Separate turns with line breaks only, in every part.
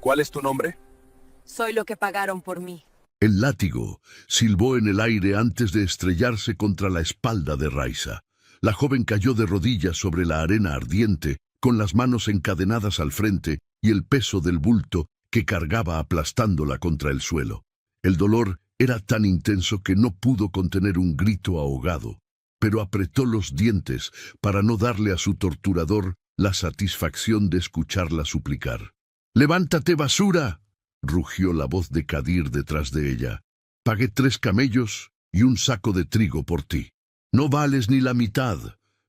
¿Cuál es tu nombre?
Soy lo que pagaron por mí.
El látigo silbó en el aire antes de estrellarse contra la espalda de Raisa. La joven cayó de rodillas sobre la arena ardiente, con las manos encadenadas al frente y el peso del bulto que cargaba aplastándola contra el suelo. El dolor era tan intenso que no pudo contener un grito ahogado, pero apretó los dientes para no darle a su torturador la satisfacción de escucharla suplicar. «¡Levántate, basura!», rugió la voz de Kadir detrás de ella. «Pagué 3 camellos y un saco de trigo por ti. No vales ni la mitad,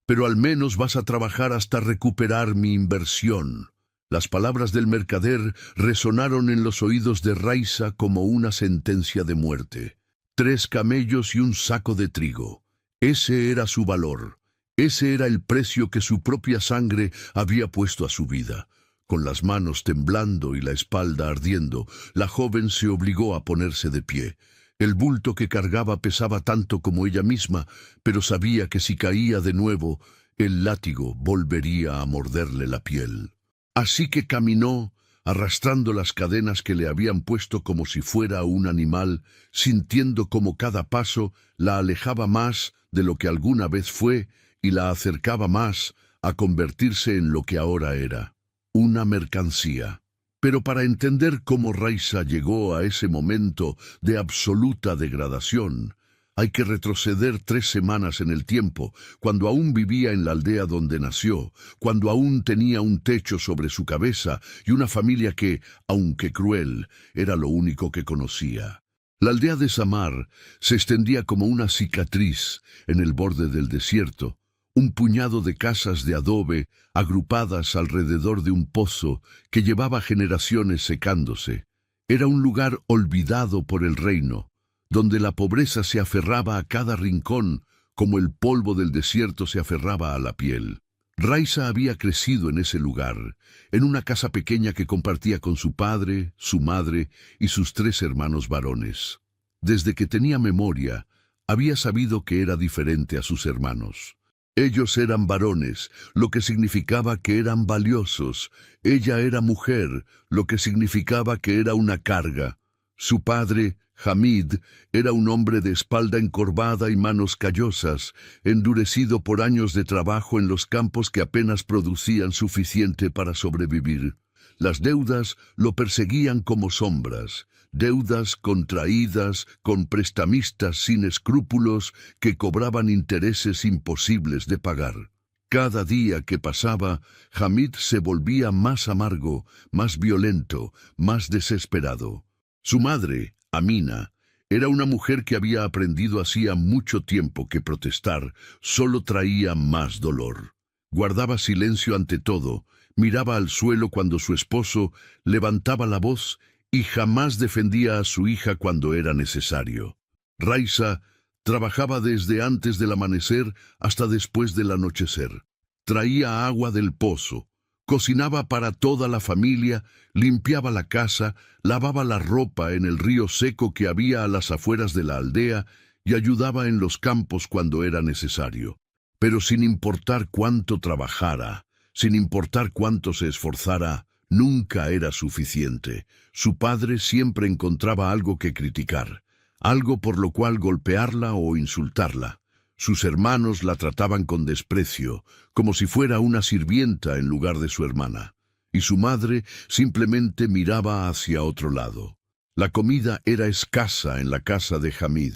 pero al menos vas a trabajar hasta recuperar mi inversión». Las palabras del mercader resonaron en los oídos de Raisa como una sentencia de muerte. 3 camellos y un saco de trigo. Ese era su valor. Ese era el precio que su propia sangre había puesto a su vida. Con las manos temblando y la espalda ardiendo, la joven se obligó a ponerse de pie. El bulto que cargaba pesaba tanto como ella misma, pero sabía que si caía de nuevo, el látigo volvería a morderle la piel. Así que caminó, arrastrando las cadenas que le habían puesto como si fuera un animal, sintiendo como cada paso la alejaba más de lo que alguna vez fue y la acercaba más a convertirse en lo que ahora era, una mercancía. Pero para entender cómo Raisa llegó a ese momento de absoluta degradación, hay que retroceder 3 semanas en el tiempo, cuando aún vivía en la aldea donde nació, cuando aún tenía un techo sobre su cabeza y una familia que, aunque cruel, era lo único que conocía. La aldea de Samar se extendía como una cicatriz en el borde del desierto, un puñado de casas de adobe agrupadas alrededor de un pozo que llevaba generaciones secándose. Era un lugar olvidado por el reino, donde la pobreza se aferraba a cada rincón, como el polvo del desierto se aferraba a la piel. Raisa había crecido en ese lugar, en una casa pequeña que compartía con su padre, su madre y sus 3 hermanos varones. Desde que tenía memoria, había sabido que era diferente a sus hermanos. Ellos eran varones, lo que significaba que eran valiosos. Ella era mujer, lo que significaba que era una carga. Su padre, Hamid, era un hombre de espalda encorvada y manos callosas, endurecido por años de trabajo en los campos que apenas producían suficiente para sobrevivir. Las deudas lo perseguían como sombras, deudas contraídas con prestamistas sin escrúpulos que cobraban intereses imposibles de pagar. Cada día que pasaba, Hamid se volvía más amargo, más violento, más desesperado. Su madre, Amina, era una mujer que había aprendido hacía mucho tiempo que protestar solo traía más dolor. Guardaba silencio ante todo, miraba al suelo cuando su esposo levantaba la voz y jamás defendía a su hija cuando era necesario. Raisa trabajaba desde antes del amanecer hasta después del anochecer. Traía agua del pozo, cocinaba para toda la familia, limpiaba la casa, lavaba la ropa en el río seco que había a las afueras de la aldea y ayudaba en los campos cuando era necesario. Pero sin importar cuánto trabajara, sin importar cuánto se esforzara, nunca era suficiente. Su padre siempre encontraba algo que criticar, algo por lo cual golpearla o insultarla. Sus hermanos la trataban con desprecio, como si fuera una sirvienta en lugar de su hermana, y su madre simplemente miraba hacia otro lado. La comida era escasa en la casa de Hamid.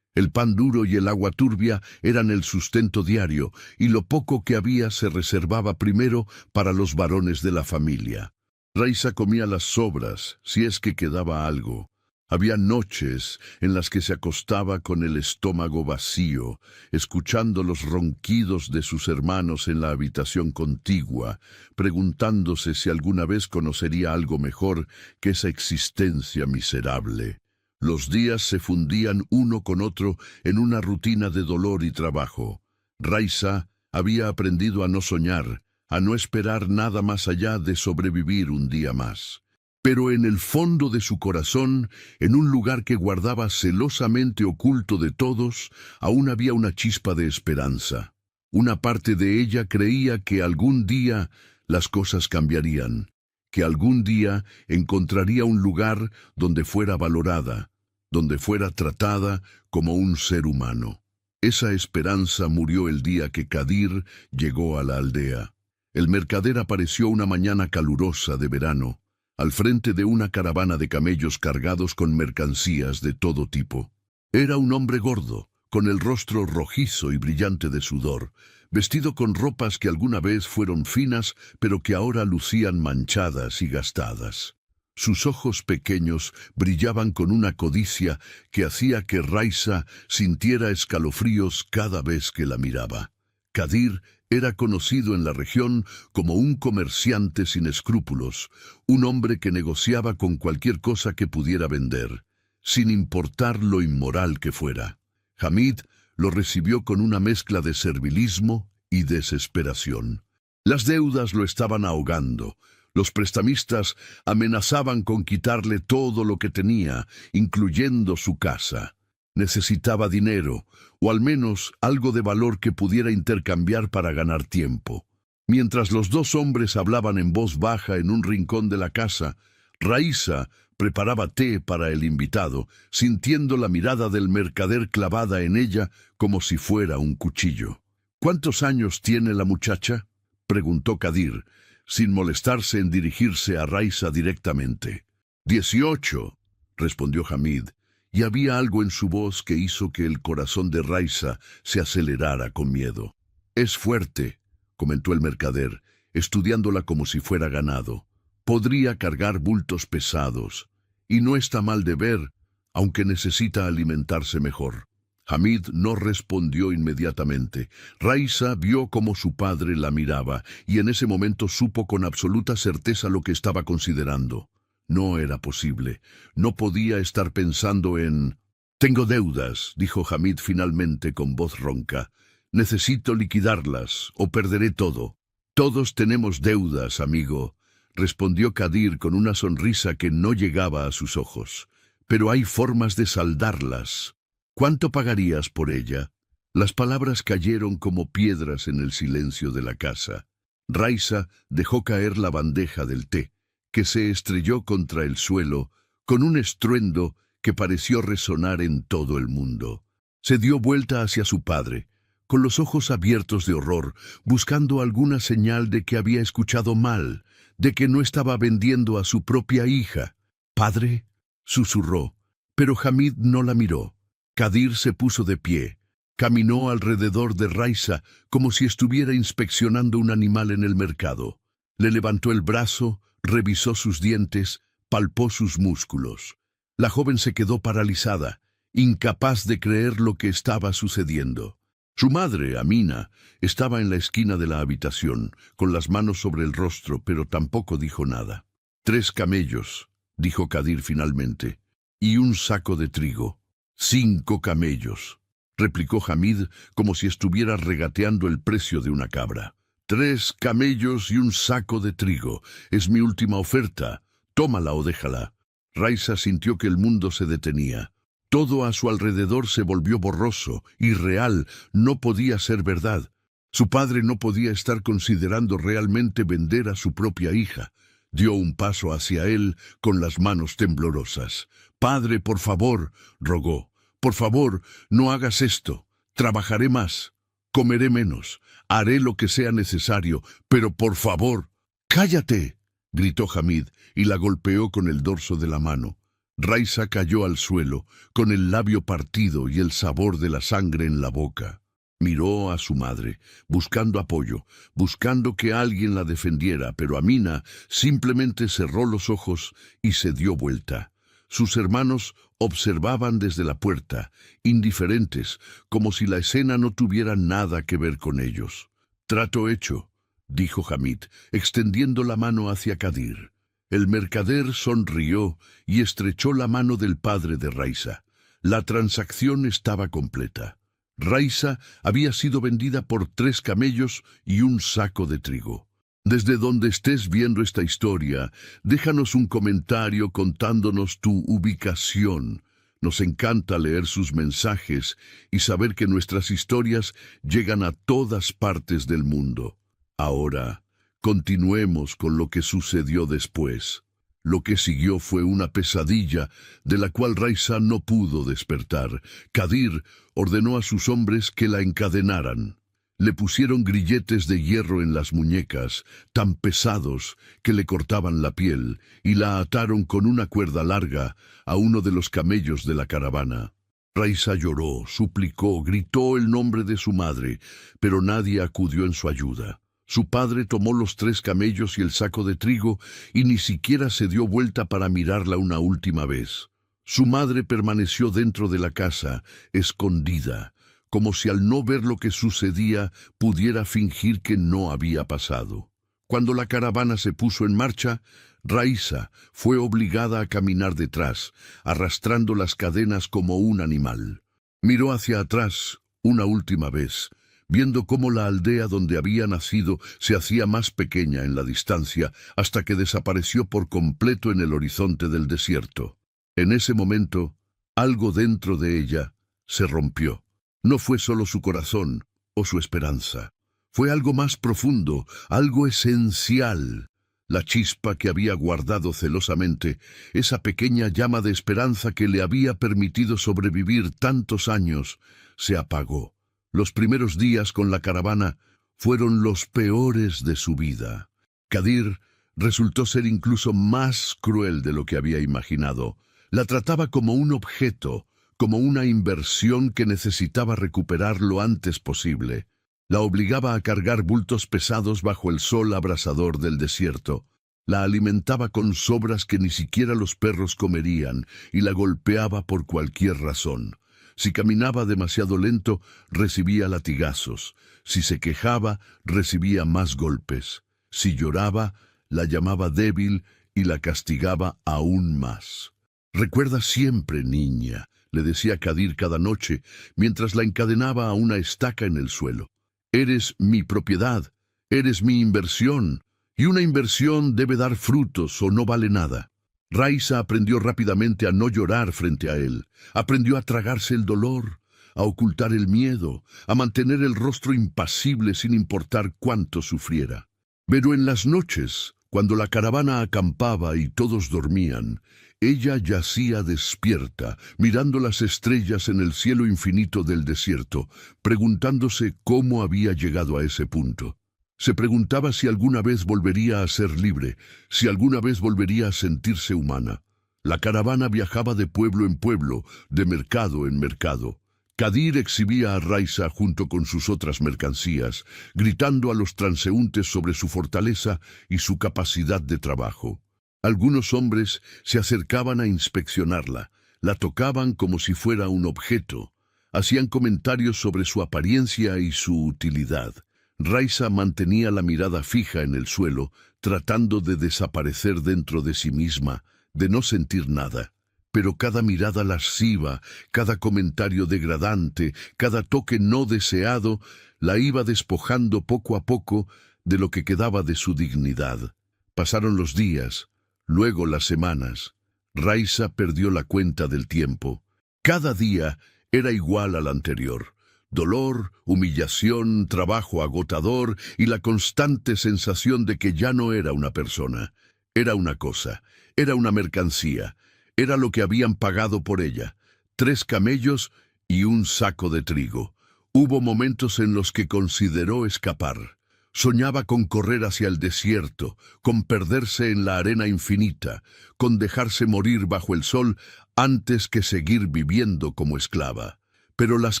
El pan duro y el agua turbia eran el sustento diario, y lo poco que había se reservaba primero para los varones de la familia. Raisa comía las sobras, si es que quedaba algo. Había noches en las que se acostaba con el estómago vacío, escuchando los ronquidos de sus hermanos en la habitación contigua, preguntándose si alguna vez conocería algo mejor que esa existencia miserable. Los días se fundían uno con otro en una rutina de dolor y trabajo. Raisa había aprendido a no soñar, a no esperar nada más allá de sobrevivir un día más. Pero en el fondo de su corazón, en un lugar que guardaba celosamente oculto de todos, aún había una chispa de esperanza. Una parte de ella creía que algún día las cosas cambiarían, que algún día encontraría un lugar donde fuera valorada, donde fuera tratada como un ser humano. Esa esperanza murió el día que Kadir llegó a la aldea. El mercader apareció una mañana calurosa de verano, al frente de una caravana de camellos cargados con mercancías de todo tipo. Era un hombre gordo, con el rostro rojizo y brillante de sudor, vestido con ropas que alguna vez fueron finas, pero que ahora lucían manchadas y gastadas. Sus ojos pequeños brillaban con una codicia que hacía que Raisa sintiera escalofríos cada vez que la miraba. Kadir era conocido en la región como un comerciante sin escrúpulos, un hombre que negociaba con cualquier cosa que pudiera vender, sin importar lo inmoral que fuera. Hamid lo recibió con una mezcla de servilismo y desesperación. Las deudas lo estaban ahogando. Los prestamistas amenazaban con quitarle todo lo que tenía, incluyendo su casa. Necesitaba dinero, o al menos algo de valor que pudiera intercambiar para ganar tiempo. Mientras los dos hombres hablaban en voz baja en un rincón de la casa, Raisa preparaba té para el invitado, sintiendo la mirada del mercader clavada en ella como si fuera un cuchillo. «¿Cuántos años tiene la muchacha?», preguntó Kadir, sin molestarse en dirigirse a Raisa directamente. «18», respondió Hamid, y había algo en su voz que hizo que el corazón de Raisa se acelerara con miedo. «Es fuerte», comentó el mercader, estudiándola como si fuera ganado. «Podría cargar bultos pesados, y no está mal de ver, aunque necesita alimentarse mejor». Hamid no respondió inmediatamente. Raisa vio cómo su padre la miraba, y en ese momento supo con absoluta certeza lo que estaba considerando. No era posible. No podía estar pensando en... «Tengo deudas», dijo Hamid finalmente con voz ronca. «Necesito liquidarlas, o perderé todo». «Todos tenemos deudas, amigo», respondió Kadir con una sonrisa que no llegaba a sus ojos. «Pero hay formas de saldarlas. ¿Cuánto pagarías por ella?». Las palabras cayeron como piedras en el silencio de la casa. Raisa dejó caer la bandeja del té, que se estrelló contra el suelo con un estruendo que pareció resonar en todo el mundo. Se dio vuelta hacia su padre, con los ojos abiertos de horror, buscando alguna señal de que había escuchado mal, de que no estaba vendiendo a su propia hija. «¿Padre?», susurró, pero Hamid no la miró. Kadir se puso de pie, caminó alrededor de Raisa como si estuviera inspeccionando un animal en el mercado. Le levantó el brazo, revisó sus dientes, palpó sus músculos. La joven se quedó paralizada, incapaz de creer lo que estaba sucediendo. Su madre, Amina, estaba en la esquina de la habitación, con las manos sobre el rostro, pero tampoco dijo nada. «3 camellos», dijo Kadir finalmente, «y un saco de trigo». «5 camellos», replicó Hamid como si estuviera regateando el precio de una cabra. «3 camellos y un saco de trigo. Es mi última oferta. Tómala o déjala». Raisa sintió que el mundo se detenía. Todo a su alrededor se volvió borroso, irreal, no podía ser verdad. Su padre no podía estar considerando realmente vender a su propia hija. Dio un paso hacia él con las manos temblorosas. «Padre, por favor», rogó. «Por favor, no hagas esto. Trabajaré más. Comeré menos. Haré lo que sea necesario. Pero por favor». «¡Cállate!», gritó Hamid y la golpeó con el dorso de la mano. Raisa cayó al suelo, con el labio partido y el sabor de la sangre en la boca. Miró a su madre, buscando apoyo, buscando que alguien la defendiera, pero Amina simplemente cerró los ojos y se dio vuelta. Sus hermanos observaban desde la puerta, indiferentes, como si la escena no tuviera nada que ver con ellos. «Trato hecho», dijo Hamid, extendiendo la mano hacia Kadir. El mercader sonrió y estrechó la mano del padre de Raisa. La transacción estaba completa. Raisa había sido vendida por 3 camellos y un saco de trigo. Desde donde estés viendo esta historia, déjanos un comentario contándonos tu ubicación. Nos encanta leer sus mensajes y saber que nuestras historias llegan a todas partes del mundo. Ahora, Continuemos con lo que sucedió después. Lo que siguió fue una pesadilla de la cual Raisa no pudo despertar. Kadir ordenó a sus hombres que la encadenaran. Le pusieron grilletes de hierro en las muñecas, tan pesados que le cortaban la piel, y la ataron con una cuerda larga a uno de los camellos de la caravana. Raisa lloró, suplicó, gritó el nombre de su madre, pero nadie acudió en su ayuda. Su padre tomó los 3 camellos y el saco de trigo y ni siquiera se dio vuelta para mirarla una última vez. Su madre permaneció dentro de la casa, escondida, como si al no ver lo que sucedía pudiera fingir que no había pasado. Cuando la caravana se puso en marcha, Raisa fue obligada a caminar detrás, arrastrando las cadenas como un animal. Miró hacia atrás una última vez, viendo cómo la aldea donde había nacido se hacía más pequeña en la distancia hasta que desapareció por completo en el horizonte del desierto. En ese momento, algo dentro de ella se rompió. No fue solo su corazón o su esperanza. Fue algo más profundo, algo esencial. La chispa que había guardado celosamente, esa pequeña llama de esperanza que le había permitido sobrevivir tantos años, se apagó. Los primeros días con la caravana fueron los peores de su vida. Kadir resultó ser incluso más cruel de lo que había imaginado. La trataba como un objeto, como una inversión que necesitaba recuperar lo antes posible. La obligaba a cargar bultos pesados bajo el sol abrasador del desierto. La alimentaba con sobras que ni siquiera los perros comerían y la golpeaba por cualquier razón. Si caminaba demasiado lento, recibía latigazos. Si se quejaba, recibía más golpes. Si lloraba, la llamaba débil y la castigaba aún más. «Recuerda siempre, niña», le decía Kadir cada noche, mientras la encadenaba a una estaca en el suelo. «Eres mi propiedad, eres mi inversión, y una inversión debe dar frutos o no vale nada». Raisa aprendió rápidamente a no llorar frente a él. Aprendió a tragarse el dolor, a ocultar el miedo, a mantener el rostro impasible sin importar cuánto sufriera. Pero en las noches, cuando la caravana acampaba y todos dormían, ella yacía despierta, mirando las estrellas en el cielo infinito del desierto, preguntándose cómo había llegado a ese punto. Se preguntaba si alguna vez volvería a ser libre, si alguna vez volvería a sentirse humana. La caravana viajaba de pueblo en pueblo, de mercado en mercado. Kadir exhibía a Raisa junto con sus otras mercancías, gritando a los transeúntes sobre su fortaleza y su capacidad de trabajo. Algunos hombres se acercaban a inspeccionarla, la tocaban como si fuera un objeto, hacían comentarios sobre su apariencia y su utilidad. Raisa mantenía la mirada fija en el suelo, tratando de desaparecer dentro de sí misma, de no sentir nada. Pero cada mirada lasciva, cada comentario degradante, cada toque no deseado, la iba despojando poco a poco de lo que quedaba de su dignidad. Pasaron los días, luego las semanas. Raisa perdió la cuenta del tiempo. Cada día era igual al anterior. Dolor, humillación, trabajo agotador y la constante sensación de que ya no era una persona. Era una cosa, era una mercancía, era lo que habían pagado por ella. 3 camellos y un saco de trigo. Hubo momentos en los que consideró escapar. Soñaba con correr hacia el desierto, con perderse en la arena infinita, con dejarse morir bajo el sol antes que seguir viviendo como esclava. Pero las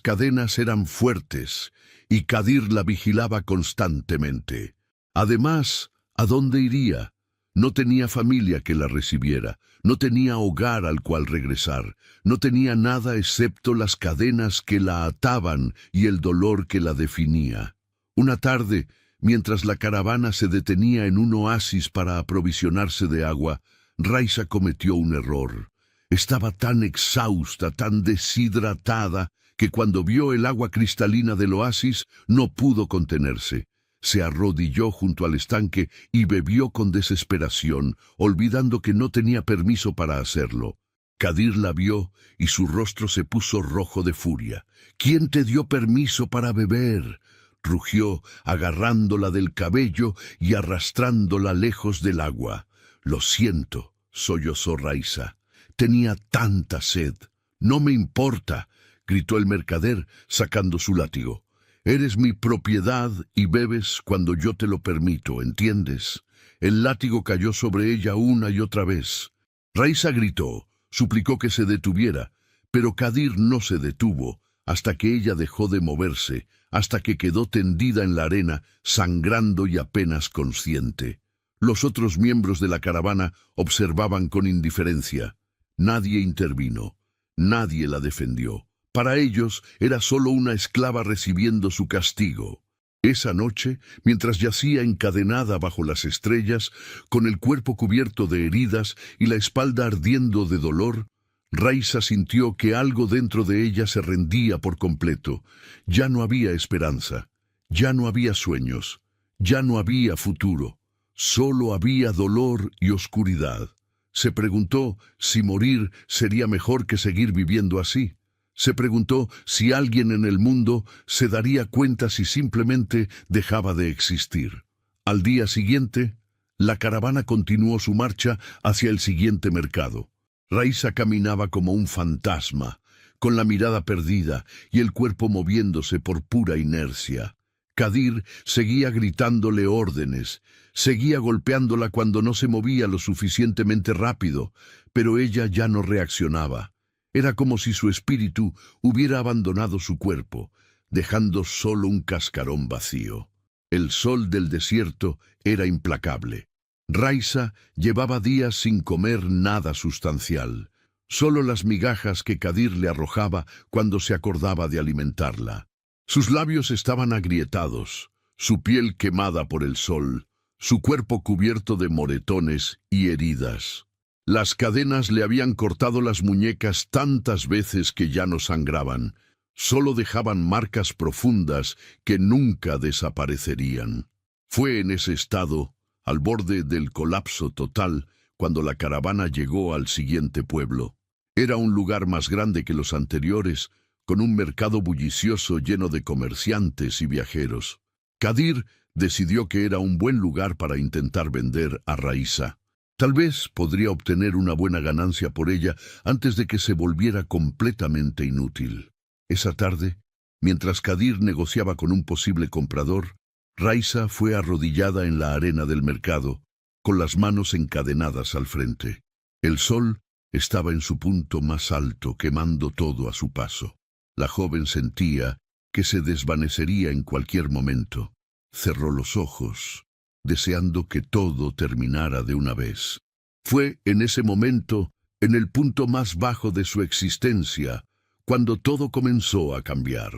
cadenas eran fuertes y Kadir la vigilaba constantemente. Además, ¿a dónde iría? No tenía familia que la recibiera, no tenía hogar al cual regresar, no tenía nada excepto las cadenas que la ataban y el dolor que la definía. Una tarde, mientras la caravana se detenía en un oasis para aprovisionarse de agua, Raisa cometió un error. Estaba tan exhausta, tan deshidratada, que cuando vio el agua cristalina del oasis no pudo contenerse. Se arrodilló junto al estanque y bebió con desesperación, olvidando que no tenía permiso para hacerlo. Kadir la vio y su rostro se puso rojo de furia. «¿Quién te dio permiso para beber?», rugió, agarrándola del cabello y arrastrándola lejos del agua. «Lo siento», sollozó Raiza. «Tenía tanta sed». «No me importa», gritó el mercader, sacando su látigo. «Eres mi propiedad y bebes cuando yo te lo permito, ¿entiendes?» El látigo cayó sobre ella una y otra vez. Raiza gritó, suplicó que se detuviera, pero Kadir no se detuvo hasta que ella dejó de moverse, hasta que quedó tendida en la arena, sangrando y apenas consciente. Los otros miembros de la caravana observaban con indiferencia. Nadie intervino, nadie la defendió. Para ellos era solo una esclava recibiendo su castigo. Esa noche, mientras yacía encadenada bajo las estrellas, con el cuerpo cubierto de heridas y la espalda ardiendo de dolor, Raiza sintió que algo dentro de ella se rendía por completo. Ya no había esperanza, ya no había sueños, ya no había futuro. Solo había dolor y oscuridad. Se preguntó si morir sería mejor que seguir viviendo así. Se preguntó si alguien en el mundo se daría cuenta si simplemente dejaba de existir. Al día siguiente, la caravana continuó su marcha hacia el siguiente mercado. Raiza caminaba como un fantasma, con la mirada perdida y el cuerpo moviéndose por pura inercia. Kadir seguía gritándole órdenes, seguía golpeándola cuando no se movía lo suficientemente rápido, pero ella ya no reaccionaba. Era como si su espíritu hubiera abandonado su cuerpo, dejando solo un cascarón vacío. El sol del desierto era implacable. Raiza llevaba días sin comer nada sustancial, solo las migajas que Kadir le arrojaba cuando se acordaba de alimentarla. Sus labios estaban agrietados, su piel quemada por el sol, su cuerpo cubierto de moretones y heridas. Las cadenas le habían cortado las muñecas tantas veces que ya no sangraban, solo dejaban marcas profundas que nunca desaparecerían. Fue en ese estado, al borde del colapso total, cuando la caravana llegó al siguiente pueblo. Era un lugar más grande que los anteriores, con un mercado bullicioso lleno de comerciantes y viajeros. Kadir decidió que era un buen lugar para intentar vender a Raiza. Tal vez podría obtener una buena ganancia por ella antes de que se volviera completamente inútil. Esa tarde, mientras Kadir negociaba con un posible comprador, Raiza fue arrodillada en la arena del mercado, con las manos encadenadas al frente. El sol estaba en su punto más alto, quemando todo a su paso. La joven sentía que se desvanecería en cualquier momento. Cerró los ojos, deseando que todo terminara de una vez. Fue en ese momento, en el punto más bajo de su existencia, cuando todo comenzó a cambiar.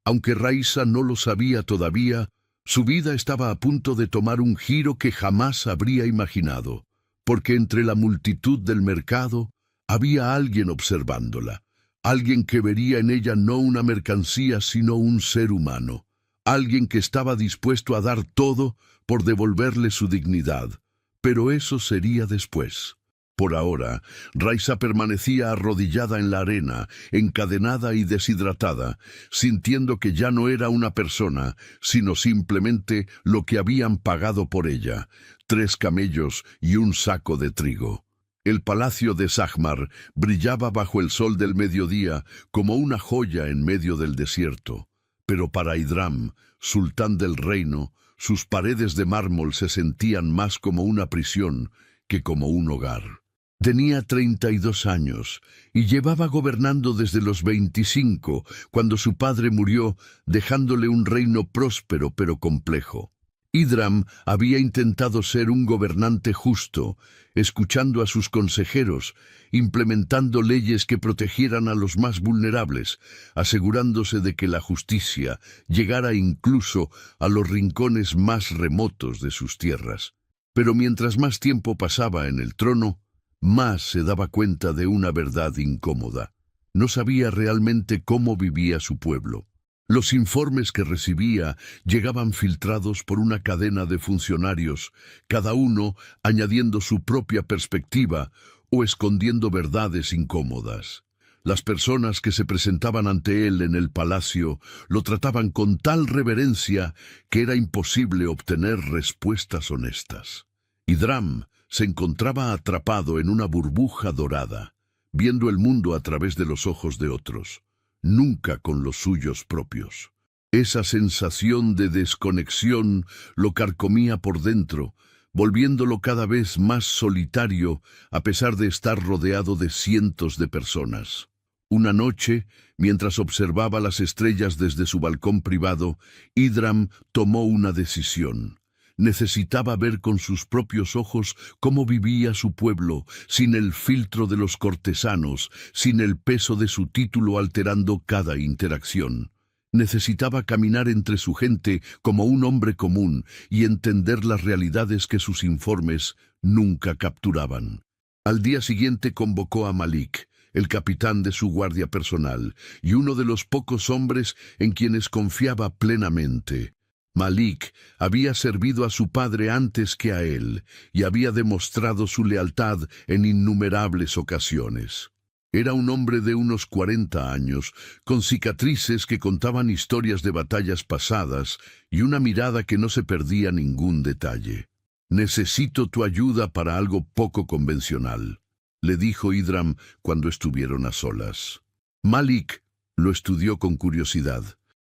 Aunque Raiza no lo sabía todavía, su vida estaba a punto de tomar un giro que jamás habría imaginado, porque entre la multitud del mercado había alguien observándola, alguien que vería en ella no una mercancía sino un ser humano, alguien que estaba dispuesto a dar todo por devolverle su dignidad, pero eso sería después. Por ahora, Raiza permanecía arrodillada en la arena, encadenada y deshidratada, sintiendo que ya no era una persona, sino simplemente lo que habían pagado por ella, 3 camellos y un saco de trigo. El palacio de Zahmar brillaba bajo el sol del mediodía como una joya en medio del desierto, pero para Idram, sultán del reino, sus paredes de mármol se sentían más como una prisión que como un hogar. Tenía 32 años y llevaba gobernando desde los 25, cuando su padre murió, dejándole un reino próspero pero complejo. Idram había intentado ser un gobernante justo, escuchando a sus consejeros, implementando leyes que protegieran a los más vulnerables, asegurándose de que la justicia llegara incluso a los rincones más remotos de sus tierras. Pero mientras más tiempo pasaba en el trono, más se daba cuenta de una verdad incómoda. No sabía realmente cómo vivía su pueblo. Los informes que recibía llegaban filtrados por una cadena de funcionarios, cada uno añadiendo su propia perspectiva o escondiendo verdades incómodas. Las personas que se presentaban ante él en el palacio lo trataban con tal reverencia que era imposible obtener respuestas honestas. Idram se encontraba atrapado en una burbuja dorada, viendo el mundo a través de los ojos de otros, nunca con los suyos propios. Esa sensación de desconexión lo carcomía por dentro, volviéndolo cada vez más solitario a pesar de estar rodeado de cientos de personas. Una noche, mientras observaba las estrellas desde su balcón privado, Idram tomó una decisión. Necesitaba ver con sus propios ojos cómo vivía su pueblo, sin el filtro de los cortesanos, sin el peso de su título alterando cada interacción. Necesitaba caminar entre su gente como un hombre común y entender las realidades que sus informes nunca capturaban. Al día siguiente convocó a Malik, el capitán de su guardia personal, y uno de los pocos hombres en quienes confiaba plenamente. Malik había servido a su padre antes que a él, y había demostrado su lealtad en innumerables ocasiones. Era un hombre de unos 40 años, con cicatrices que contaban historias de batallas pasadas y una mirada que no se perdía ningún detalle. «Necesito tu ayuda para algo poco convencional», le dijo Idram cuando estuvieron a solas. Malik lo estudió con curiosidad.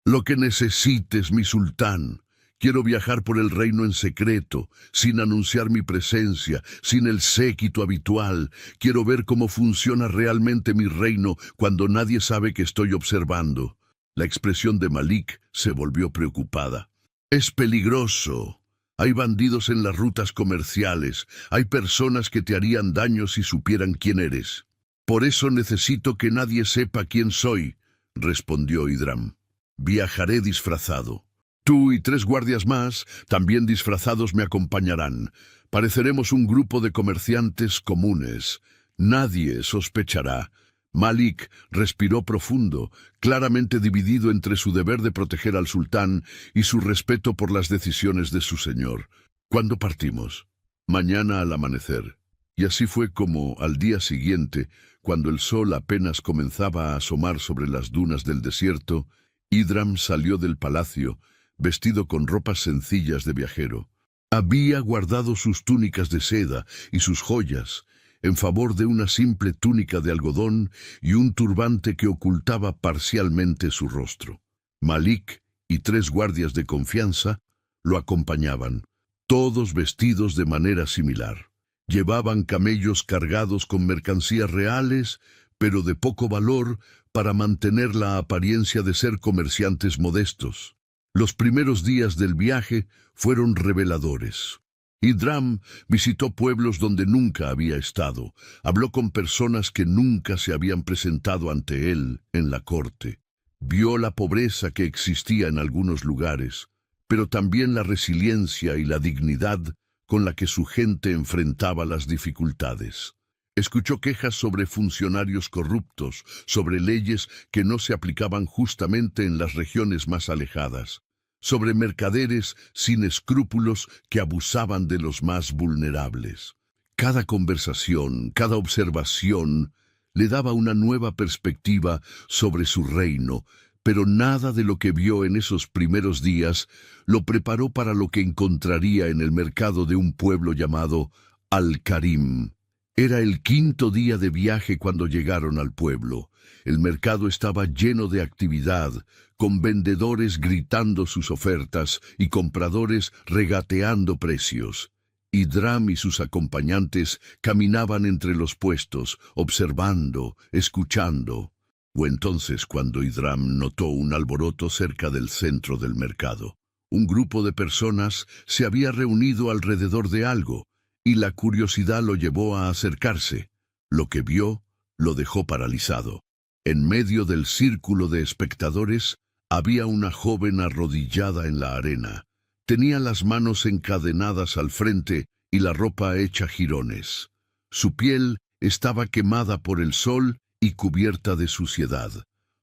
«Lo que necesites, mi sultán. Quiero viajar por el reino en secreto, sin anunciar mi presencia, sin el séquito habitual. Quiero ver cómo funciona realmente mi reino cuando nadie sabe que estoy observando». La expresión de Malik se volvió preocupada. «Es peligroso. Hay bandidos en las rutas comerciales. Hay personas que te harían daño si supieran quién eres. Por eso necesito que nadie sepa quién soy», respondió Idram. «Viajaré disfrazado. Tú y 3 guardias más, también disfrazados, me acompañarán. Pareceremos un grupo de comerciantes comunes. Nadie sospechará». Malik respiró profundo, claramente dividido entre su deber de proteger al sultán y su respeto por las decisiones de su señor. «¿Cuándo partimos?» «Mañana al amanecer». Y así fue como, al día siguiente, cuando el sol apenas comenzaba a asomar sobre las dunas del desierto, Idram salió del palacio, vestido con ropas sencillas de viajero. Había guardado sus túnicas de seda y sus joyas, en favor de una simple túnica de algodón y un turbante que ocultaba parcialmente su rostro. Malik y 3 guardias de confianza lo acompañaban, todos vestidos de manera similar. Llevaban camellos cargados con mercancías reales, pero de poco valor, para mantener la apariencia de ser comerciantes modestos. Los primeros días del viaje fueron reveladores. Idram visitó pueblos donde nunca había estado, habló con personas que nunca se habían presentado ante él en la corte. Vio la pobreza que existía en algunos lugares, pero también la resiliencia y la dignidad con la que su gente enfrentaba las dificultades. Escuchó quejas sobre funcionarios corruptos, sobre leyes que no se aplicaban justamente en las regiones más alejadas, sobre mercaderes sin escrúpulos que abusaban de los más vulnerables. Cada conversación, cada observación, le daba una nueva perspectiva sobre su reino, pero nada de lo que vio en esos primeros días lo preparó para lo que encontraría en el mercado de un pueblo llamado Al-Karim. Era el 5.º día de viaje cuando llegaron al pueblo. El mercado estaba lleno de actividad, con vendedores gritando sus ofertas y compradores regateando precios. Idram y sus acompañantes caminaban entre los puestos, observando, escuchando. Fue entonces cuando Idram notó un alboroto cerca del centro del mercado. Un grupo de personas se había reunido alrededor de algo, y la curiosidad lo llevó a acercarse. Lo que vio lo dejó paralizado. En medio del círculo de espectadores había una joven arrodillada en la arena. Tenía las manos encadenadas al frente y la ropa hecha jirones. Su piel estaba quemada por el sol y cubierta de suciedad.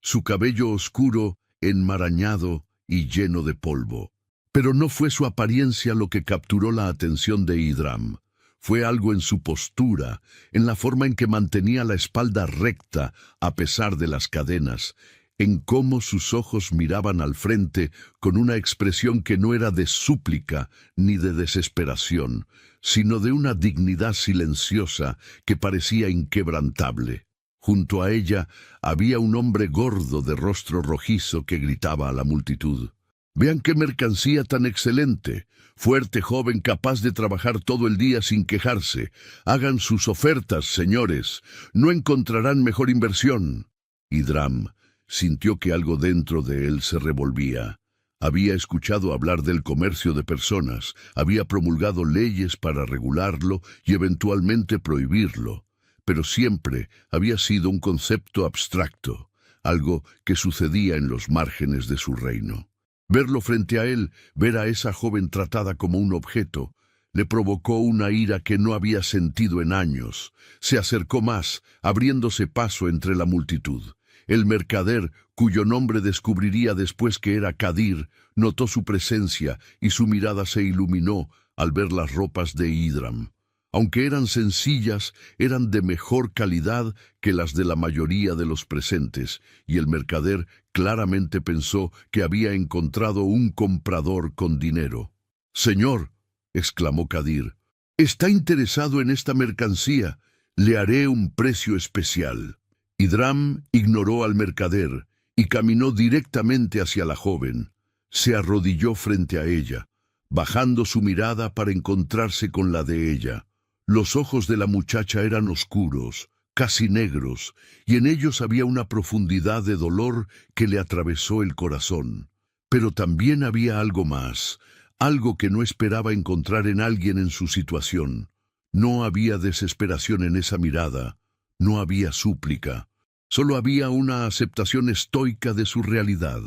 Su cabello oscuro, enmarañado y lleno de polvo. Pero no fue su apariencia lo que capturó la atención de Idram. Fue algo en su postura, en la forma en que mantenía la espalda recta a pesar de las cadenas, en cómo sus ojos miraban al frente con una expresión que no era de súplica ni de desesperación, sino de una dignidad silenciosa que parecía inquebrantable. Junto a ella había un hombre gordo de rostro rojizo que gritaba a la multitud: «¡Vean qué mercancía tan excelente! Fuerte joven capaz de trabajar todo el día sin quejarse. Hagan sus ofertas, señores. No encontrarán mejor inversión». Idram sintió que algo dentro de él se revolvía. Había escuchado hablar del comercio de personas, había promulgado leyes para regularlo y eventualmente prohibirlo, pero siempre había sido un concepto abstracto, algo que sucedía en los márgenes de su reino. Verlo frente a él, ver a esa joven tratada como un objeto, le provocó una ira que no había sentido en años. Se acercó más, abriéndose paso entre la multitud. El mercader, cuyo nombre descubriría después que era Kadir, notó su presencia y su mirada se iluminó al ver las ropas de Idram. Aunque eran sencillas, eran de mejor calidad que las de la mayoría de los presentes, y el mercader claramente pensó que había encontrado un comprador con dinero. «Señor», exclamó Kadir, «está interesado en esta mercancía. Le haré un precio especial». Idram ignoró al mercader y caminó directamente hacia la joven. Se arrodilló frente a ella, bajando su mirada para encontrarse con la de ella. Los ojos de la muchacha eran oscuros, casi negros, y en ellos había una profundidad de dolor que le atravesó el corazón. Pero también había algo más, algo que no esperaba encontrar en alguien en su situación. No había desesperación en esa mirada, no había súplica. Solo había una aceptación estoica de su realidad.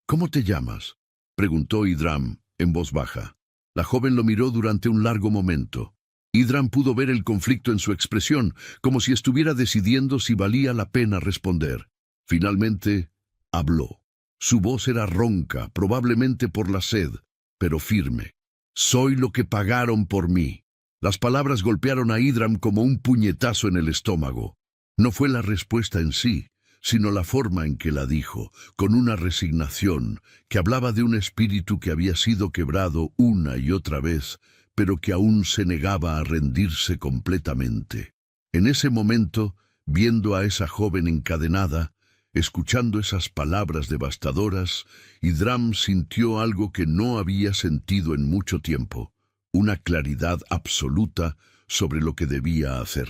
«¿Cómo te llamas?», preguntó Idram en voz baja. La joven lo miró durante un largo momento. Idram pudo ver el conflicto en su expresión, como si estuviera decidiendo si valía la pena responder. Finalmente, habló. Su voz era ronca, probablemente por la sed, pero firme. «Soy lo que pagaron por mí». Las palabras golpearon a Idram como un puñetazo en el estómago. No fue la respuesta en sí, sino la forma en que la dijo, con una resignación que hablaba de un espíritu que había sido quebrado una y otra vez, pero que aún se negaba a rendirse completamente. En ese momento, viendo a esa joven encadenada, escuchando esas palabras devastadoras, Idram sintió algo que no había sentido en mucho tiempo, una claridad absoluta sobre lo que debía hacer.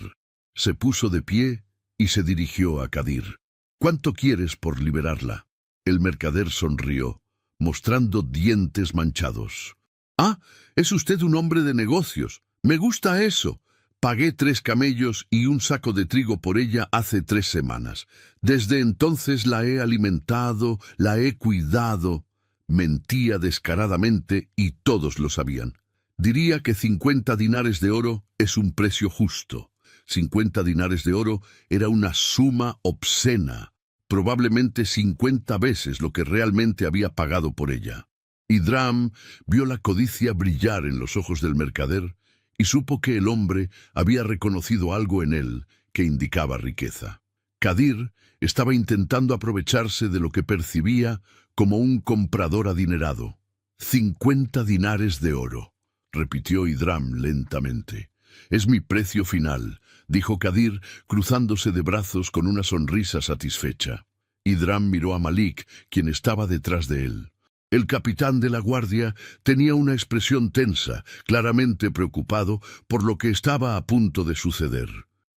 Se puso de pie y se dirigió a Kadir. «¿Cuánto quieres por liberarla?». El mercader sonrió, mostrando dientes manchados. «Ah, es usted un hombre de negocios. Me gusta eso. Pagué 3 camellos y un saco de trigo por ella hace 3 semanas. Desde entonces la he alimentado, la he cuidado». Mentía descaradamente y todos lo sabían. Diría que 50 dinares de oro es un precio justo. 50 dinares de oro era una suma obscena, probablemente 50 veces lo que realmente había pagado por ella. Idram vio la codicia brillar en los ojos del mercader y supo que el hombre había reconocido algo en él que indicaba riqueza. Kadir estaba intentando aprovecharse de lo que percibía como un comprador adinerado. 50 dinares de oro, repitió Idram lentamente. «Es mi precio final», dijo Kadir, cruzándose de brazos con una sonrisa satisfecha. Idram miró a Malik, quien estaba detrás de él. El capitán de la guardia tenía una expresión tensa, claramente preocupado por lo que estaba a punto de suceder.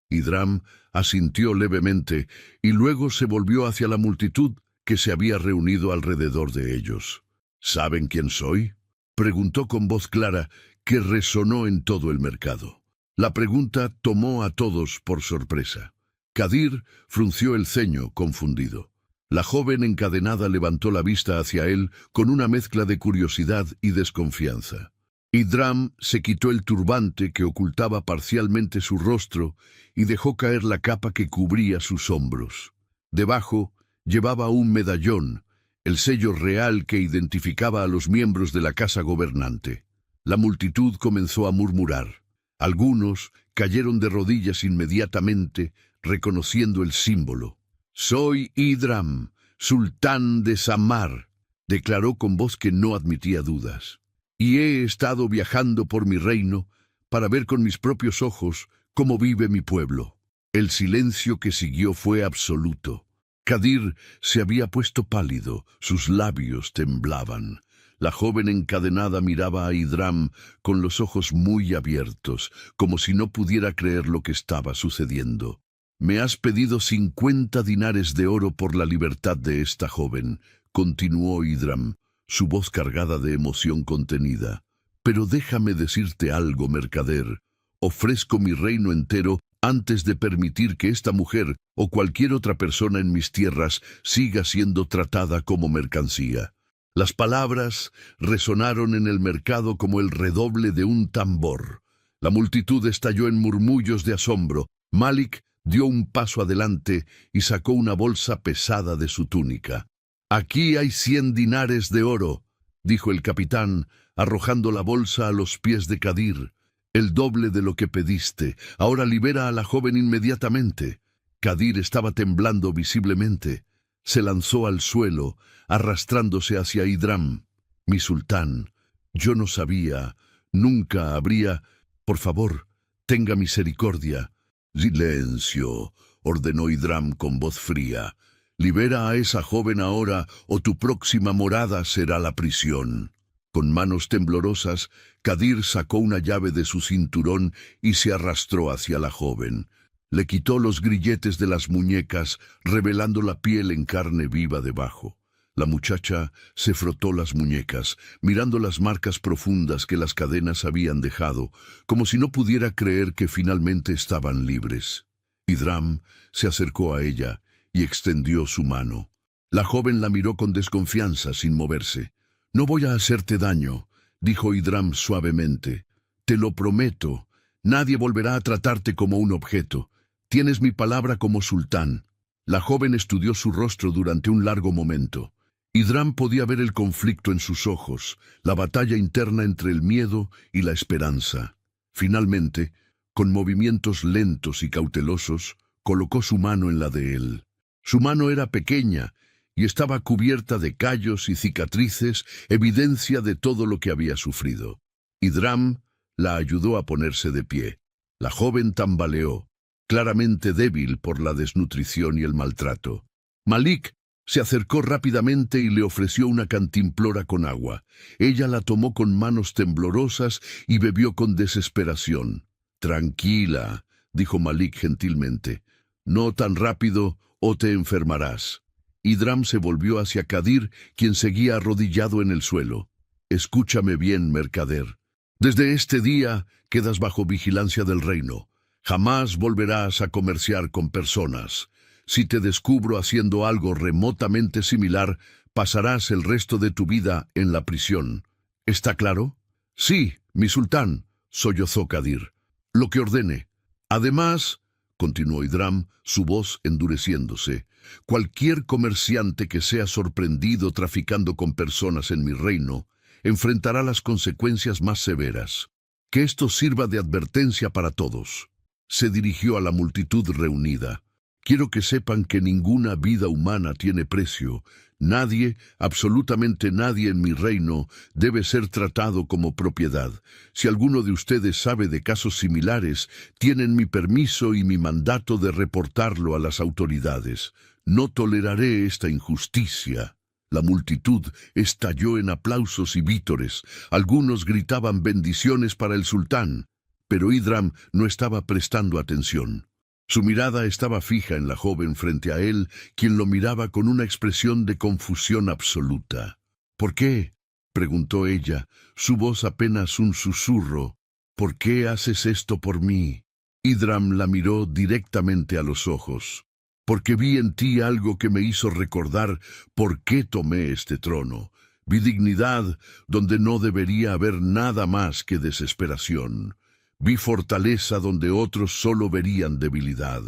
Idram asintió levemente y luego se volvió hacia la multitud que se había reunido alrededor de ellos. «¿Saben quién soy?», preguntó con voz clara que resonó en todo el mercado. La pregunta tomó a todos por sorpresa. Kadir frunció el ceño, confundido. La joven encadenada levantó la vista hacia él con una mezcla de curiosidad y desconfianza. Idram se quitó el turbante que ocultaba parcialmente su rostro y dejó caer la capa que cubría sus hombros. Debajo llevaba un medallón, el sello real que identificaba a los miembros de la casa gobernante. La multitud comenzó a murmurar. Algunos cayeron de rodillas inmediatamente, reconociendo el símbolo. «Soy Idram, sultán de Samar», declaró con voz que no admitía dudas. «Y he estado viajando por mi reino para ver con mis propios ojos cómo vive mi pueblo». El silencio que siguió fue absoluto. Kadir se había puesto pálido, sus labios temblaban. La joven encadenada miraba a Idram con los ojos muy abiertos, como si no pudiera creer lo que estaba sucediendo. «Me has pedido 50 dinares de oro por la libertad de esta joven», continuó Idram, su voz cargada de emoción contenida. «Pero déjame decirte algo, mercader. Ofrezco mi reino entero antes de permitir que esta mujer o cualquier otra persona en mis tierras siga siendo tratada como mercancía». Las palabras resonaron en el mercado como el redoble de un tambor. La multitud estalló en murmullos de asombro. Malik dio un paso adelante y sacó una bolsa pesada de su túnica. «Aquí hay 100 dinares de oro», dijo el capitán, arrojando la bolsa a los pies de Kadir. «El doble de lo que pediste. Ahora libera a la joven inmediatamente». Kadir estaba temblando visiblemente. Se lanzó al suelo, arrastrándose hacia Idram. «Mi sultán, yo no sabía, nunca habría... Por favor, tenga misericordia». «Silencio», ordenó Idram con voz fría. «Libera a esa joven ahora o tu próxima morada será la prisión». Con manos temblorosas, Kadir sacó una llave de su cinturón y se arrastró hacia la joven. Le quitó los grilletes de las muñecas, revelando la piel en carne viva debajo. La muchacha se frotó las muñecas, mirando las marcas profundas que las cadenas habían dejado, como si no pudiera creer que finalmente estaban libres. Idram se acercó a ella y extendió su mano. La joven la miró con desconfianza, sin moverse. «No voy a hacerte daño», dijo Idram suavemente. «Te lo prometo. Nadie volverá a tratarte como un objeto. Tienes mi palabra como sultán». La joven estudió su rostro durante un largo momento. Idram podía ver el conflicto en sus ojos, la batalla interna entre el miedo y la esperanza. Finalmente, con movimientos lentos y cautelosos, colocó su mano en la de él. Su mano era pequeña y estaba cubierta de callos y cicatrices, evidencia de todo lo que había sufrido. Idram la ayudó a ponerse de pie. La joven tambaleó, claramente débil por la desnutrición y el maltrato. Malik se acercó rápidamente y le ofreció una cantimplora con agua. Ella la tomó con manos temblorosas y bebió con desesperación. «Tranquila», dijo Malik gentilmente. «No tan rápido o te enfermarás». Idram se volvió hacia Kadir, quien seguía arrodillado en el suelo. «Escúchame bien, mercader. Desde este día quedas bajo vigilancia del reino. Jamás volverás a comerciar con personas. Si te descubro haciendo algo remotamente similar, pasarás el resto de tu vida en la prisión. ¿Está claro?» «Sí, mi sultán», sollozó Kadir. «Lo que ordene. Además», continuó Idram, su voz endureciéndose, «cualquier comerciante que sea sorprendido traficando con personas en mi reino enfrentará las consecuencias más severas. Que esto sirva de advertencia para todos». Se dirigió a la multitud reunida. «Quiero que sepan que ninguna vida humana tiene precio. Nadie, absolutamente nadie en mi reino, debe ser tratado como propiedad. Si alguno de ustedes sabe de casos similares, tienen mi permiso y mi mandato de reportarlo a las autoridades. No toleraré esta injusticia». La multitud estalló en aplausos y vítores. Algunos gritaban bendiciones para el sultán, pero Idram no estaba prestando atención. Su mirada estaba fija en la joven frente a él, quien lo miraba con una expresión de confusión absoluta. «¿Por qué?», preguntó ella, su voz apenas un susurro. «¿Por qué haces esto por mí?». Idram la miró directamente a los ojos. «Porque vi en ti algo que me hizo recordar por qué tomé este trono. Vi dignidad donde no debería haber nada más que desesperación. Vi fortaleza donde otros solo verían debilidad.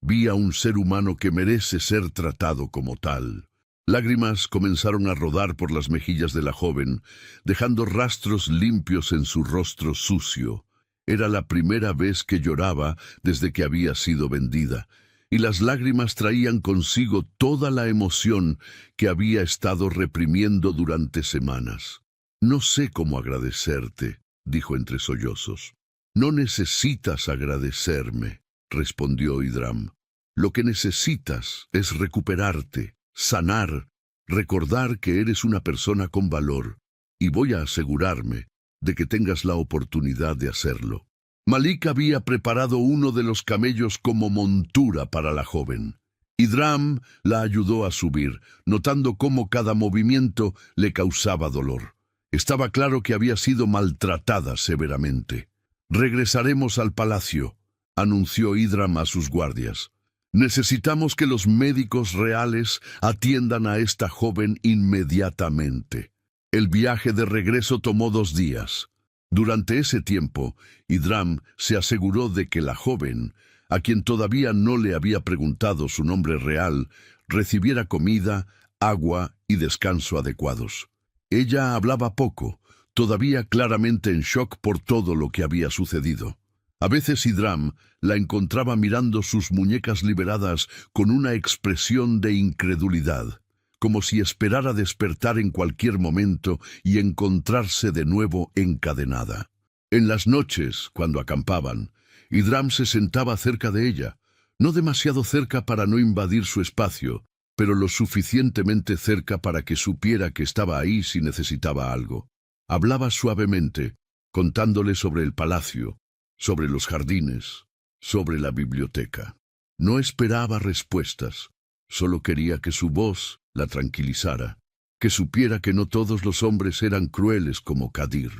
Vi a un ser humano que merece ser tratado como tal». Lágrimas comenzaron a rodar por las mejillas de la joven, dejando rastros limpios en su rostro sucio. Era la primera vez que lloraba desde que había sido vendida, y las lágrimas traían consigo toda la emoción que había estado reprimiendo durante semanas. «No sé cómo agradecerte», dijo entre sollozos. «No necesitas agradecerme», respondió Idram. «Lo que necesitas es recuperarte, sanar, recordar que eres una persona con valor, y voy a asegurarme de que tengas la oportunidad de hacerlo». Malik había preparado uno de los camellos como montura para la joven. Idram la ayudó a subir, notando cómo cada movimiento le causaba dolor. Estaba claro que había sido maltratada severamente. «Regresaremos al palacio», anunció Idram a sus guardias. «Necesitamos que los médicos reales atiendan a esta joven inmediatamente». El viaje de regreso tomó 2 días. Durante ese tiempo, Idram se aseguró de que la joven, a quien todavía no le había preguntado su nombre real, recibiera comida, agua y descanso adecuados. Ella hablaba poco, todavía claramente en shock por todo lo que había sucedido. A veces Idram la encontraba mirando sus muñecas liberadas con una expresión de incredulidad, como si esperara despertar en cualquier momento y encontrarse de nuevo encadenada. En las noches, cuando acampaban, Idram se sentaba cerca de ella, no demasiado cerca para no invadir su espacio, pero lo suficientemente cerca para que supiera que estaba ahí si necesitaba algo. Hablaba suavemente, contándole sobre el palacio, sobre los jardines, sobre la biblioteca. No esperaba respuestas, solo quería que su voz la tranquilizara, que supiera que no todos los hombres eran crueles como Kadir.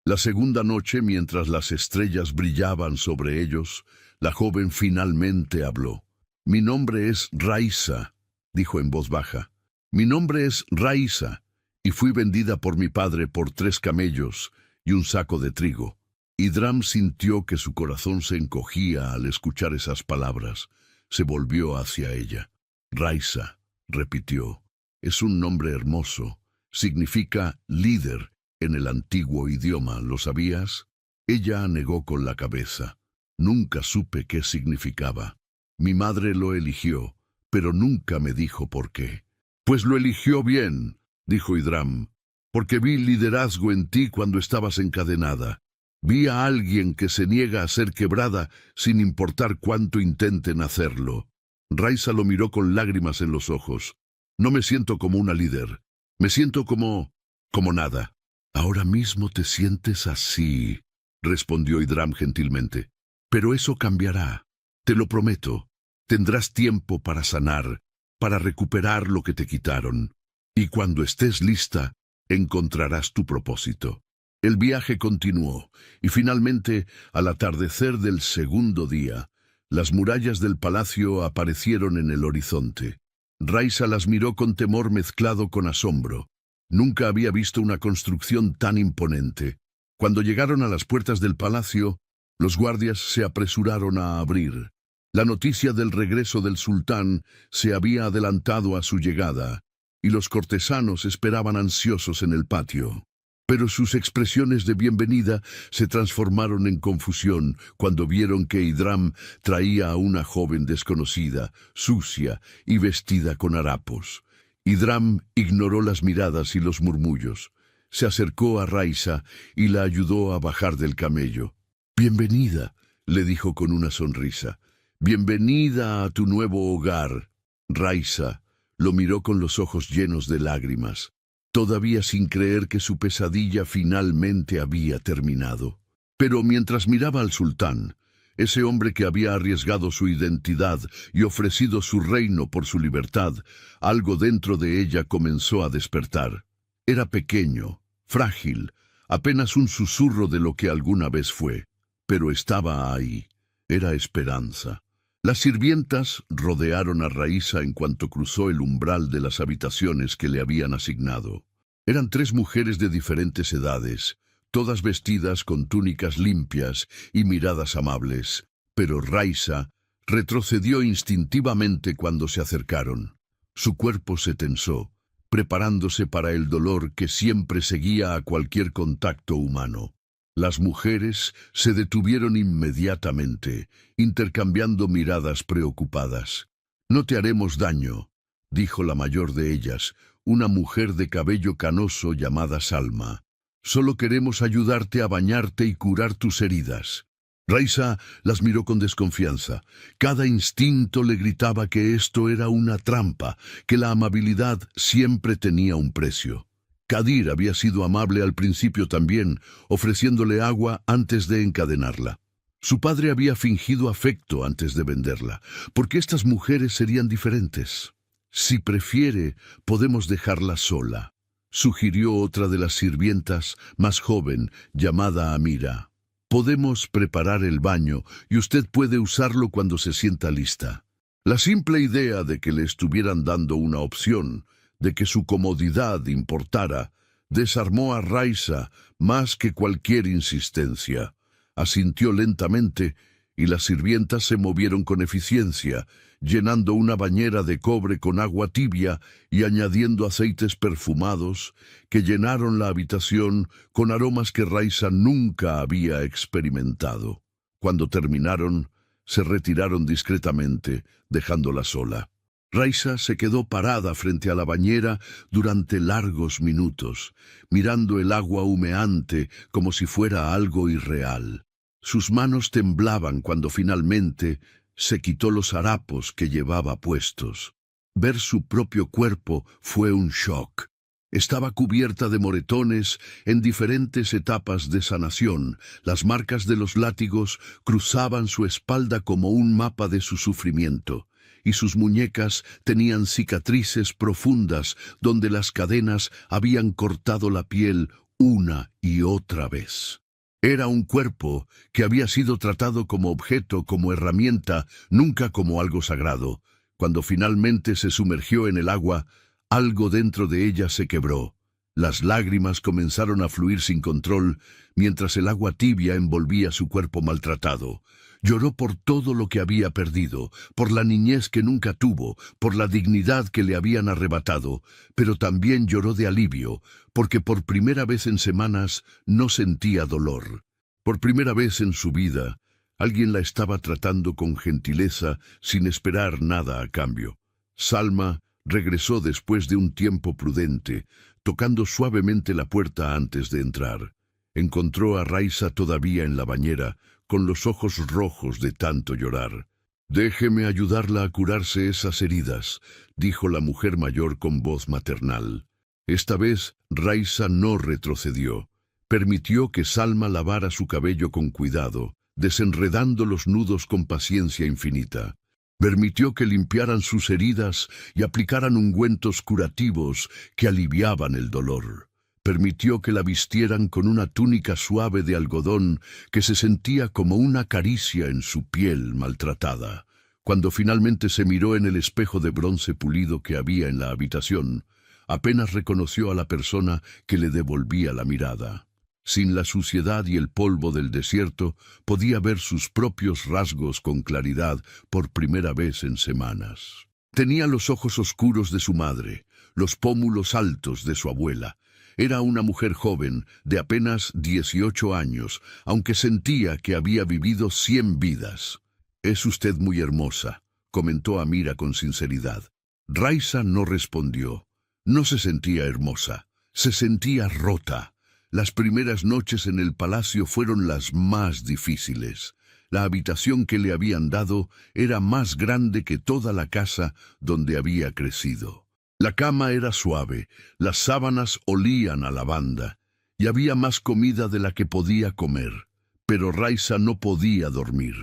La segunda noche, mientras las estrellas brillaban sobre ellos, la joven finalmente habló. «Mi nombre es Raisa», dijo en voz baja. «Mi nombre es Raisa, y fui vendida por mi padre por 3 camellos y un saco de trigo». Idram sintió que su corazón se encogía al escuchar esas palabras. Se volvió hacia ella. «Raisa», repitió. «Es un nombre hermoso. Significa líder en el antiguo idioma, ¿lo sabías?» Ella negó con la cabeza. «Nunca supe qué significaba. Mi madre lo eligió, pero nunca me dijo por qué». «Pues lo eligió bien», dijo Idram, «porque vi liderazgo en ti cuando estabas encadenada. Vi a alguien que se niega a ser quebrada sin importar cuánto intenten hacerlo». Raisa lo miró con lágrimas en los ojos. «No me siento como una líder. Me siento como nada». «Ahora mismo te sientes así», respondió Idram gentilmente. «Pero eso cambiará. Te lo prometo. Tendrás tiempo para sanar, para recuperar lo que te quitaron. Y cuando estés lista, encontrarás tu propósito». El viaje continuó, y finalmente, al atardecer del segundo día, las murallas del palacio aparecieron en el horizonte. Raisa las miró con temor mezclado con asombro. Nunca había visto una construcción tan imponente. Cuando llegaron a las puertas del palacio, los guardias se apresuraron a abrir. La noticia del regreso del sultán se había adelantado a su llegada, y los cortesanos esperaban ansiosos en el patio. Pero sus expresiones de bienvenida se transformaron en confusión cuando vieron que Idram traía a una joven desconocida, sucia y vestida con harapos. Idram ignoró las miradas y los murmullos. Se acercó a Raisa y la ayudó a bajar del camello. «Bienvenida», le dijo con una sonrisa. «Bienvenida a tu nuevo hogar». Raisa lo miró con los ojos llenos de lágrimas, todavía sin creer que su pesadilla finalmente había terminado. Pero mientras miraba al sultán, ese hombre que había arriesgado su identidad y ofrecido su reino por su libertad, algo dentro de ella comenzó a despertar. Era pequeño, frágil, apenas un susurro de lo que alguna vez fue, pero estaba ahí. Era esperanza. Las sirvientas rodearon a Raisa en cuanto cruzó el umbral de las habitaciones que le habían asignado. Eran 3 mujeres de diferentes edades, todas vestidas con túnicas limpias y miradas amables, pero Raisa retrocedió instintivamente cuando se acercaron. Su cuerpo se tensó, preparándose para el dolor que siempre seguía a cualquier contacto humano. Las mujeres se detuvieron inmediatamente, intercambiando miradas preocupadas. «No te haremos daño», dijo la mayor de ellas, una mujer de cabello canoso llamada Salma. «Solo queremos ayudarte a bañarte y curar tus heridas». Raisa las miró con desconfianza. Cada instinto le gritaba que esto era una trampa, que la amabilidad siempre tenía un precio. Kadir había sido amable al principio también, ofreciéndole agua antes de encadenarla. Su padre había fingido afecto antes de venderla, porque estas mujeres serían diferentes. «Si prefiere, podemos dejarla sola», sugirió otra de las sirvientas, más joven, llamada Amira. «Podemos preparar el baño y usted puede usarlo cuando se sienta lista». La simple idea de que le estuvieran dando una opción, de que su comodidad importara, desarmó a Raisa más que cualquier insistencia. Asintió lentamente y las sirvientas se movieron con eficiencia, llenando una bañera de cobre con agua tibia y añadiendo aceites perfumados que llenaron la habitación con aromas que Raisa nunca había experimentado. Cuando terminaron, se retiraron discretamente, dejándola sola. Raisa se quedó parada frente a la bañera durante largos minutos, mirando el agua humeante como si fuera algo irreal. Sus manos temblaban cuando finalmente se quitó los harapos que llevaba puestos. Ver su propio cuerpo fue un shock. Estaba cubierta de moretones en diferentes etapas de sanación. Las marcas de los látigos cruzaban su espalda como un mapa de su sufrimiento, y sus muñecas tenían cicatrices profundas donde las cadenas habían cortado la piel una y otra vez. Era un cuerpo que había sido tratado como objeto, como herramienta, nunca como algo sagrado. Cuando finalmente se sumergió en el agua, algo dentro de ella se quebró. Las lágrimas comenzaron a fluir sin control, mientras el agua tibia envolvía su cuerpo maltratado. Lloró por todo lo que había perdido, por la niñez que nunca tuvo, por la dignidad que le habían arrebatado, pero también lloró de alivio, porque por primera vez en semanas no sentía dolor. Por primera vez en su vida, alguien la estaba tratando con gentileza sin esperar nada a cambio. Salma regresó después de un tiempo prudente, tocando suavemente la puerta antes de entrar. Encontró a Raisa todavía en la bañera, con los ojos rojos de tanto llorar. «Déjeme ayudarla a curarse esas heridas», dijo la mujer mayor con voz maternal. Esta vez Raisa no retrocedió. Permitió que Salma lavara su cabello con cuidado, desenredando los nudos con paciencia infinita. Permitió que limpiaran sus heridas y aplicaran ungüentos curativos que aliviaban el dolor. Permitió que la vistieran con una túnica suave de algodón que se sentía como una caricia en su piel maltratada. Cuando finalmente se miró en el espejo de bronce pulido que había en la habitación, apenas reconoció a la persona que le devolvía la mirada. Sin la suciedad y el polvo del desierto, podía ver sus propios rasgos con claridad por primera vez en semanas. Tenía los ojos oscuros de su madre, los pómulos altos de su abuela. Era una mujer joven, de apenas 18 años, aunque sentía que había vivido 100 vidas. «Es usted muy hermosa», comentó Amira con sinceridad. Raisa no respondió. No se sentía hermosa, se sentía rota. Las primeras noches en el palacio fueron las más difíciles. La habitación que le habían dado era más grande que toda la casa donde había crecido. La cama era suave, las sábanas olían a lavanda, y había más comida de la que podía comer. Pero Raisa no podía dormir.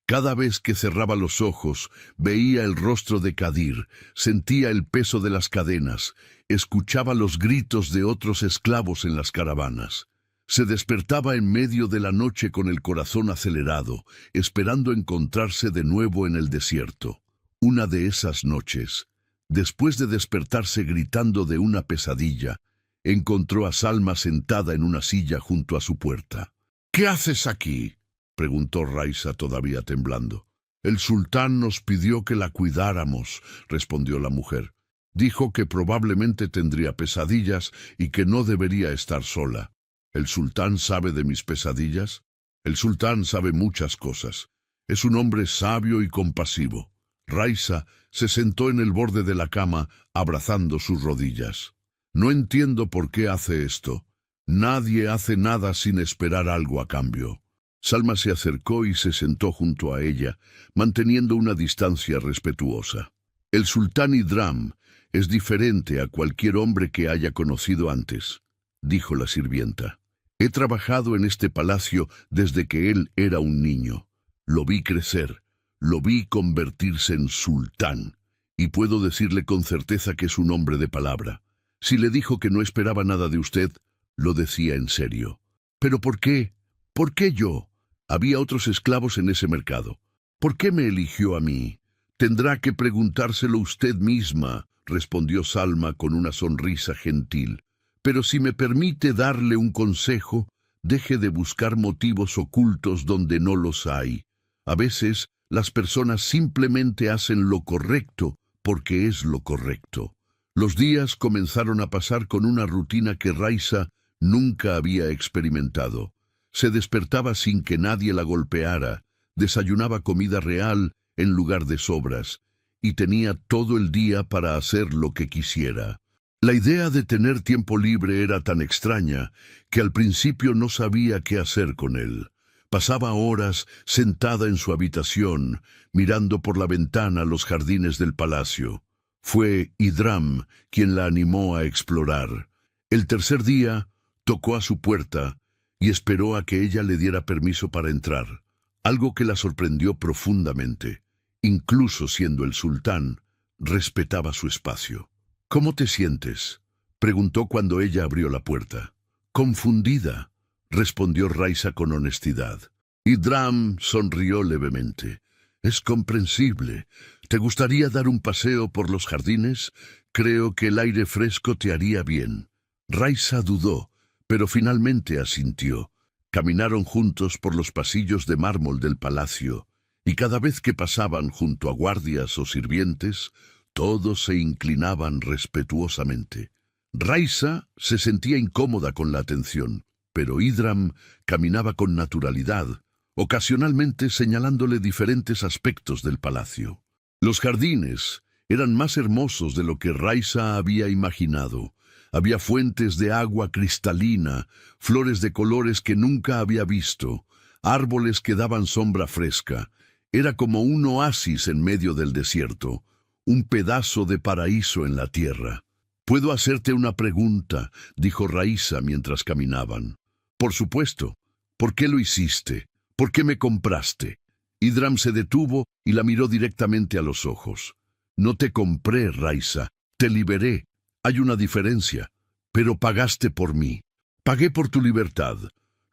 Cada vez que cerraba los ojos, veía el rostro de Kadir, sentía el peso de las cadenas, escuchaba los gritos de otros esclavos en las caravanas. Se despertaba en medio de la noche con el corazón acelerado, esperando encontrarse de nuevo en el desierto. Una de esas noches, después de despertarse gritando de una pesadilla, encontró a Salma sentada en una silla junto a su puerta. «¿Qué haces aquí?», preguntó Raisa todavía temblando. «El sultán nos pidió que la cuidáramos», respondió la mujer. «Dijo que probablemente tendría pesadillas y que no debería estar sola». ¿El sultán sabe de mis pesadillas? El sultán sabe muchas cosas. Es un hombre sabio y compasivo. Raisa se sentó en el borde de la cama, abrazando sus rodillas. No entiendo por qué hace esto. Nadie hace nada sin esperar algo a cambio. Salma se acercó y se sentó junto a ella, manteniendo una distancia respetuosa. El sultán Idram es diferente a cualquier hombre que haya conocido antes, dijo la sirvienta. He trabajado en este palacio desde que él era un niño. Lo vi crecer, lo vi convertirse en sultán, y puedo decirle con certeza que es un hombre de palabra. Si le dijo que no esperaba nada de usted, lo decía en serio. ¿Pero por qué? ¿Por qué yo? Había otros esclavos en ese mercado. ¿Por qué me eligió a mí? Tendrá que preguntárselo usted misma, respondió Salma con una sonrisa gentil. Pero si me permite darle un consejo, deje de buscar motivos ocultos donde no los hay. A veces, las personas simplemente hacen lo correcto porque es lo correcto. Los días comenzaron a pasar con una rutina que Raisa nunca había experimentado. Se despertaba sin que nadie la golpeara, desayunaba comida real en lugar de sobras, y tenía todo el día para hacer lo que quisiera. La idea de tener tiempo libre era tan extraña que al principio no sabía qué hacer con él. Pasaba horas sentada en su habitación, mirando por la ventana los jardines del palacio. Fue Idram quien la animó a explorar. El tercer día, tocó a su puerta y esperó a que ella le diera permiso para entrar, algo que la sorprendió profundamente. Incluso siendo el sultán, respetaba su espacio. «¿Cómo te sientes?», preguntó cuando ella abrió la puerta. «Confundida», respondió Raisa con honestidad. Idram sonrió levemente. «Es comprensible. ¿Te gustaría dar un paseo por los jardines? Creo que el aire fresco te haría bien». Raisa dudó, pero finalmente asintió. Caminaron juntos por los pasillos de mármol del palacio, y cada vez que pasaban junto a guardias o sirvientes, todos se inclinaban respetuosamente. Raisa se sentía incómoda con la atención, pero Idram caminaba con naturalidad, ocasionalmente señalándole diferentes aspectos del palacio. Los jardines eran más hermosos de lo que Raisa había imaginado. Había fuentes de agua cristalina, flores de colores que nunca había visto, árboles que daban sombra fresca. Era como un oasis en medio del desierto, un pedazo de paraíso en la tierra. «¿Puedo hacerte una pregunta?», dijo Raisa mientras caminaban. «Por supuesto. ¿Por qué lo hiciste? ¿Por qué me compraste?». Idram se detuvo y la miró directamente a los ojos. «No te compré, Raisa. Te liberé. Hay una diferencia. Pero pagaste por mí. Pagué por tu libertad,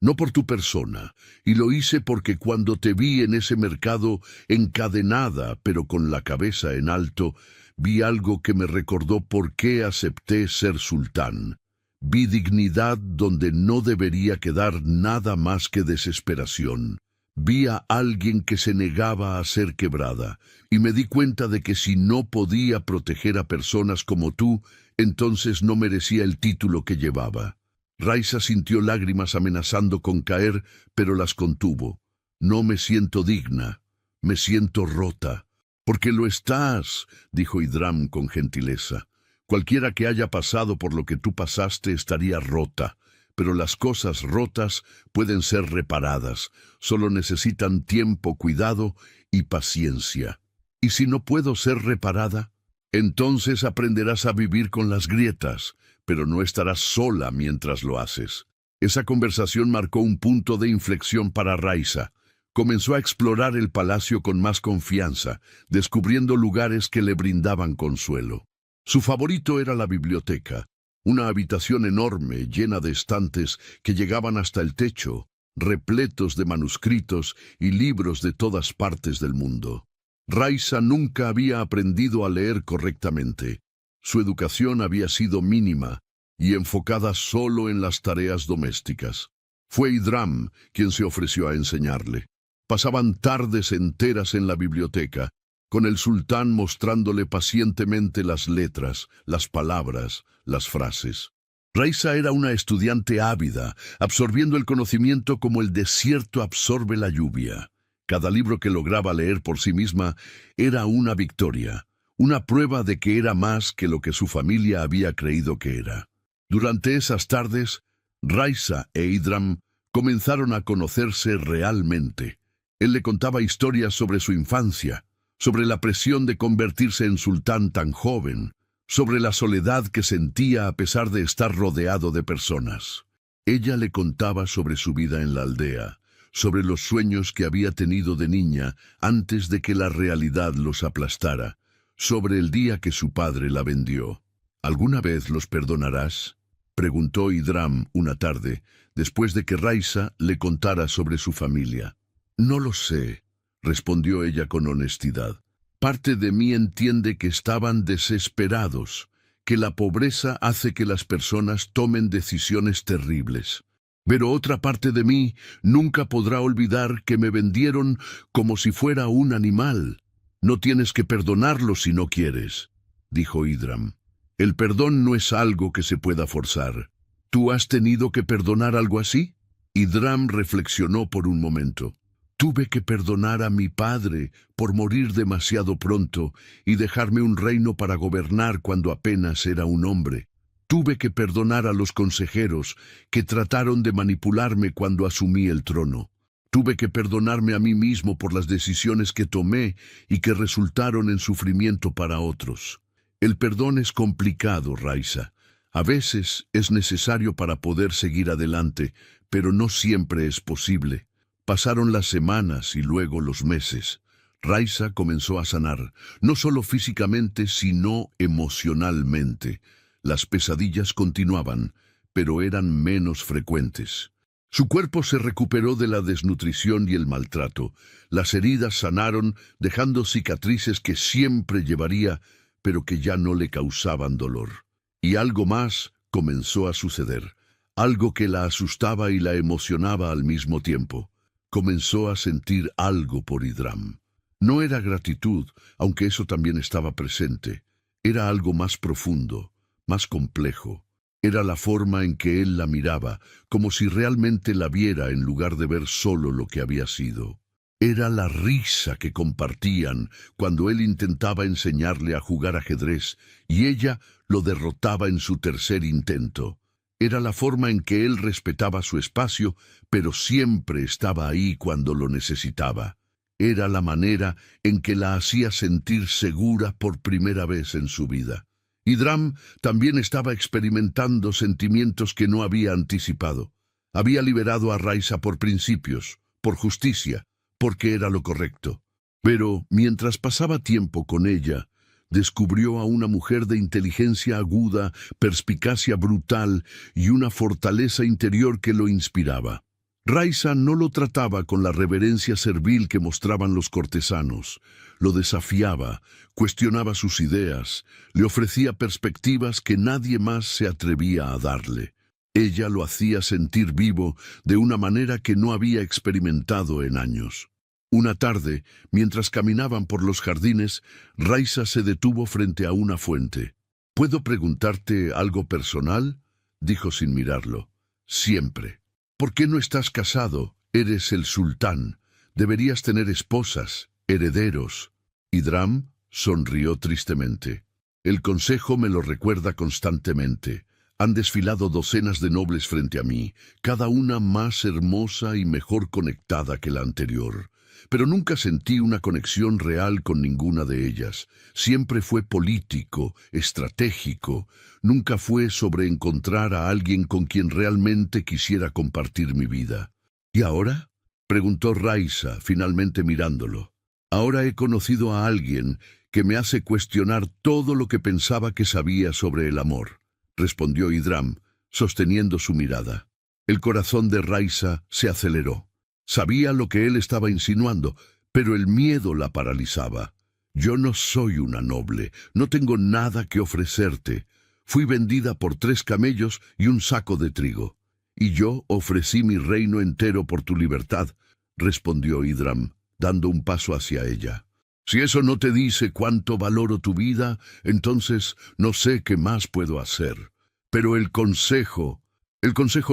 no por tu persona, y lo hice porque cuando te vi en ese mercado encadenada, pero con la cabeza en alto, vi algo que me recordó por qué acepté ser sultán. Vi dignidad donde no debería quedar nada más que desesperación. Vi a alguien que se negaba a ser quebrada, y me di cuenta de que si no podía proteger a personas como tú, entonces no merecía el título que llevaba». Raisa sintió lágrimas amenazando con caer, pero las contuvo. «No me siento digna, me siento rota». «Porque lo estás», dijo Idram con gentileza. «Cualquiera que haya pasado por lo que tú pasaste estaría rota, pero las cosas rotas pueden ser reparadas, solo necesitan tiempo, cuidado y paciencia. ¿Y si no puedo ser reparada? Entonces aprenderás a vivir con las grietas, pero no estarás sola mientras lo haces». Esa conversación marcó un punto de inflexión para Raisa. Comenzó a explorar el palacio con más confianza, descubriendo lugares que le brindaban consuelo. Su favorito era la biblioteca, una habitación enorme llena de estantes que llegaban hasta el techo, repletos de manuscritos y libros de todas partes del mundo. Raisa nunca había aprendido a leer correctamente. Su educación había sido mínima y enfocada solo en las tareas domésticas. Fue Idram quien se ofreció a enseñarle. Pasaban tardes enteras en la biblioteca, con el sultán mostrándole pacientemente las letras, las palabras, las frases. Raisa era una estudiante ávida, absorbiendo el conocimiento como el desierto absorbe la lluvia. Cada libro que lograba leer por sí misma era una victoria, una prueba de que era más que lo que su familia había creído que era. Durante esas tardes, Raisa e Idram comenzaron a conocerse realmente. Él le contaba historias sobre su infancia, sobre la presión de convertirse en sultán tan joven, sobre la soledad que sentía a pesar de estar rodeado de personas. Ella le contaba sobre su vida en la aldea, sobre los sueños que había tenido de niña antes de que la realidad los aplastara, sobre el día que su padre la vendió. ¿Alguna vez los perdonarás?, preguntó Idram una tarde, después de que Raisa le contara sobre su familia. No lo sé, respondió ella con honestidad. Parte de mí entiende que estaban desesperados, que la pobreza hace que las personas tomen decisiones terribles. Pero otra parte de mí nunca podrá olvidar que me vendieron como si fuera un animal. No tienes que perdonarlo si no quieres, dijo Idram. El perdón no es algo que se pueda forzar. ¿Tú has tenido que perdonar algo así? Idram reflexionó por un momento. Tuve que perdonar a mi padre por morir demasiado pronto y dejarme un reino para gobernar cuando apenas era un hombre. Tuve que perdonar a los consejeros que trataron de manipularme cuando asumí el trono. Tuve que perdonarme a mí mismo por las decisiones que tomé y que resultaron en sufrimiento para otros. El perdón es complicado, Raisa. A veces es necesario para poder seguir adelante, pero no siempre es posible. Pasaron las semanas y luego los meses. Raisa comenzó a sanar, no solo físicamente, sino emocionalmente. Las pesadillas continuaban, pero eran menos frecuentes. Su cuerpo se recuperó de la desnutrición y el maltrato. Las heridas sanaron, dejando cicatrices que siempre llevaría, pero que ya no le causaban dolor. Y algo más comenzó a suceder, algo que la asustaba y la emocionaba al mismo tiempo. Comenzó a sentir algo por Idram. No era gratitud, aunque eso también estaba presente. Era algo más profundo, más complejo. Era la forma en que él la miraba, como si realmente la viera en lugar de ver solo lo que había sido. Era la risa que compartían cuando él intentaba enseñarle a jugar ajedrez y ella lo derrotaba en su tercer intento. Era la forma en que él respetaba su espacio, pero siempre estaba ahí cuando lo necesitaba. Era la manera en que la hacía sentir segura por primera vez en su vida. Idram también estaba experimentando sentimientos que no había anticipado. Había liberado a Raisa por principios, por justicia, porque era lo correcto. Pero mientras pasaba tiempo con ella, descubrió a una mujer de inteligencia aguda, perspicacia brutal y una fortaleza interior que lo inspiraba. Raisa no lo trataba con la reverencia servil que mostraban los cortesanos. Lo desafiaba, cuestionaba sus ideas, le ofrecía perspectivas que nadie más se atrevía a darle. Ella lo hacía sentir vivo de una manera que no había experimentado en años. Una tarde, mientras caminaban por los jardines, Raisa se detuvo frente a una fuente. ¿Puedo preguntarte algo personal?, dijo sin mirarlo. Siempre. ¿Por qué no estás casado? Eres el sultán. Deberías tener esposas, herederos. Idram sonrió tristemente. El consejo me lo recuerda constantemente. Han desfilado docenas de nobles frente a mí, cada una más hermosa y mejor conectada que la anterior. Pero nunca sentí una conexión real con ninguna de ellas. Siempre fue político, estratégico. Nunca fue sobre encontrar a alguien con quien realmente quisiera compartir mi vida. ¿Y ahora?, preguntó Raisa, finalmente mirándolo. Ahora he conocido a alguien que me hace cuestionar todo lo que pensaba que sabía sobre el amor, respondió Idram, sosteniendo su mirada. El corazón de Raisa se aceleró. Sabía lo que él estaba insinuando, pero el miedo la paralizaba. Yo no soy una noble, no tengo nada que ofrecerte. Fui vendida por 3 camellos y un saco de trigo. Y yo ofrecí mi reino entero por tu libertad, respondió Idram, dando un paso hacia ella. Si eso no te dice cuánto valoro tu vida, entonces no sé qué más puedo hacer. Pero el consejo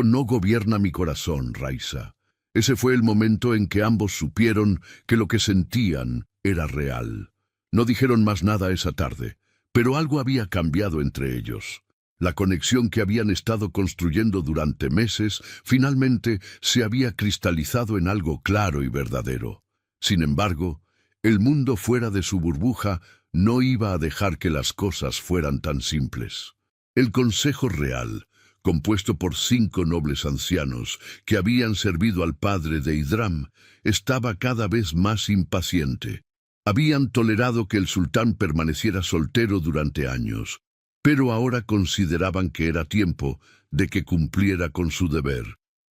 no gobierna mi corazón, Raisa. Ese fue el momento en que ambos supieron que lo que sentían era real. No dijeron más nada esa tarde, pero algo había cambiado entre ellos. La conexión que habían estado construyendo durante meses finalmente se había cristalizado en algo claro y verdadero. Sin embargo, el mundo fuera de su burbuja no iba a dejar que las cosas fueran tan simples. El Consejo Real, compuesto por 5 nobles ancianos que habían servido al padre de Idram, estaba cada vez más impaciente. Habían tolerado que el sultán permaneciera soltero durante años, pero ahora consideraban que era tiempo de que cumpliera con su deber.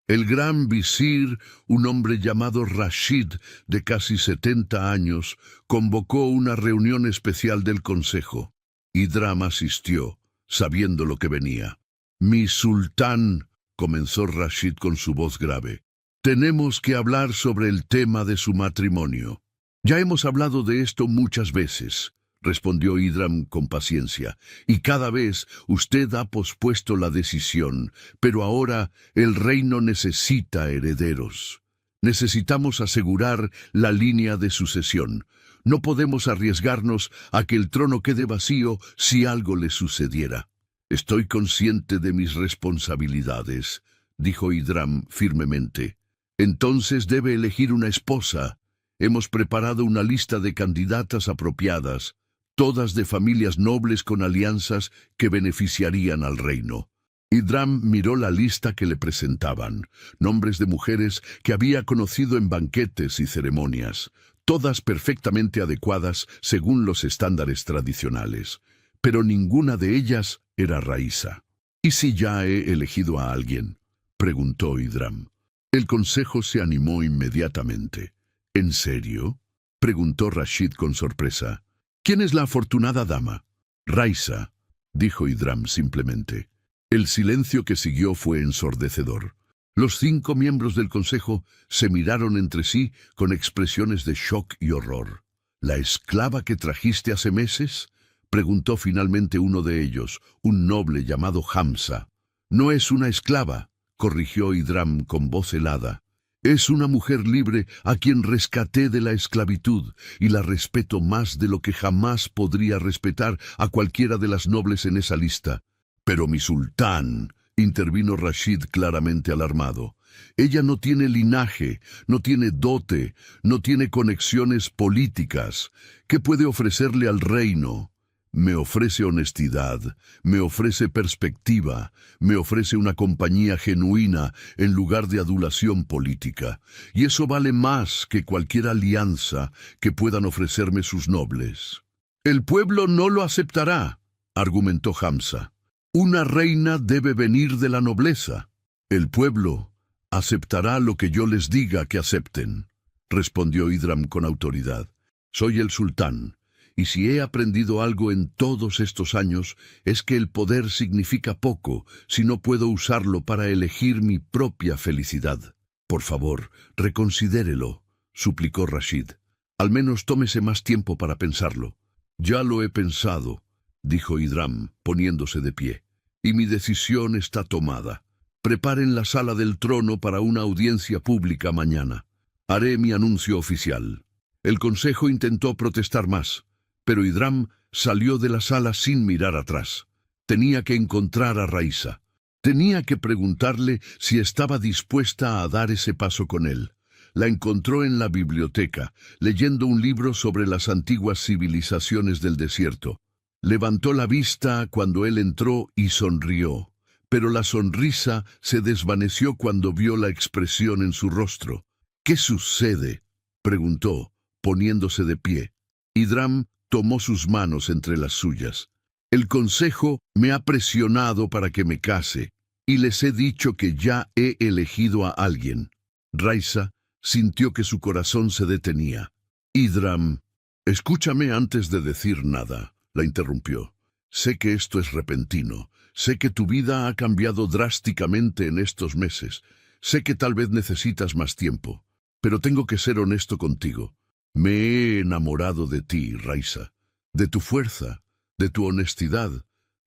El gran visir, un hombre llamado Rashid, de casi 70 años, convocó una reunión especial del consejo. Idram asistió, sabiendo lo que venía. «Mi sultán», comenzó Rashid con su voz grave, «tenemos que hablar sobre el tema de su matrimonio». «Ya hemos hablado de esto muchas veces», respondió Idram con paciencia, «y cada vez usted ha pospuesto la decisión, pero ahora el reino necesita herederos. Necesitamos asegurar la línea de sucesión. No podemos arriesgarnos a que el trono quede vacío si algo le sucediera». «Estoy consciente de mis responsabilidades», dijo Idram firmemente. «Entonces debe elegir una esposa. Hemos preparado una lista de candidatas apropiadas, todas de familias nobles con alianzas que beneficiarían al reino». Idram miró la lista que le presentaban, nombres de mujeres que había conocido en banquetes y ceremonias, todas perfectamente adecuadas según los estándares tradicionales, pero ninguna de ellas era Raisa. «¿Y si ya he elegido a alguien?», preguntó Idram. El consejo se animó inmediatamente. «¿En serio?», preguntó Rashid con sorpresa. «¿Quién es la afortunada dama?». «Raisa», dijo Idram simplemente. El silencio que siguió fue ensordecedor. Los 5 miembros del consejo se miraron entre sí con expresiones de shock y horror. «¿La esclava que trajiste hace meses?», preguntó finalmente uno de ellos, un noble llamado Hamza. «No es una esclava», corrigió Idram con voz helada. «Es una mujer libre a quien rescaté de la esclavitud y la respeto más de lo que jamás podría respetar a cualquiera de las nobles en esa lista». «Pero mi sultán», intervino Rashid claramente alarmado, «ella no tiene linaje, no tiene dote, no tiene conexiones políticas. ¿Qué puede ofrecerle al reino?». «Me ofrece honestidad, me ofrece perspectiva, me ofrece una compañía genuina en lugar de adulación política. Y eso vale más que cualquier alianza que puedan ofrecerme sus nobles». «El pueblo no lo aceptará», argumentó Hamza. «Una reina debe venir de la nobleza». «El pueblo aceptará lo que yo les diga que acepten», respondió Idram con autoridad. «Soy el sultán. Y si he aprendido algo en todos estos años, es que el poder significa poco si no puedo usarlo para elegir mi propia felicidad». «Por favor, reconsidérelo», suplicó Rashid. «Al menos tómese más tiempo para pensarlo». «Ya lo he pensado», dijo Idram, poniéndose de pie, «y mi decisión está tomada. Preparen la sala del trono para una audiencia pública mañana. Haré mi anuncio oficial». El consejo intentó protestar más, pero Idram salió de la sala sin mirar atrás. Tenía que encontrar a Raisa. Tenía que preguntarle si estaba dispuesta a dar ese paso con él. La encontró en la biblioteca, leyendo un libro sobre las antiguas civilizaciones del desierto. Levantó la vista cuando él entró y sonrió, pero la sonrisa se desvaneció cuando vio la expresión en su rostro. «¿Qué sucede?», preguntó, poniéndose de pie. Idram tomó sus manos entre las suyas. «El consejo me ha presionado para que me case, y les he dicho que ya he elegido a alguien». Raisa sintió que su corazón se detenía. «Idram, escúchame antes de decir nada», la interrumpió. «Sé que esto es repentino, sé que tu vida ha cambiado drásticamente en estos meses, sé que tal vez necesitas más tiempo, pero tengo que ser honesto contigo. Me he enamorado de ti, Raisa, de tu fuerza, de tu honestidad,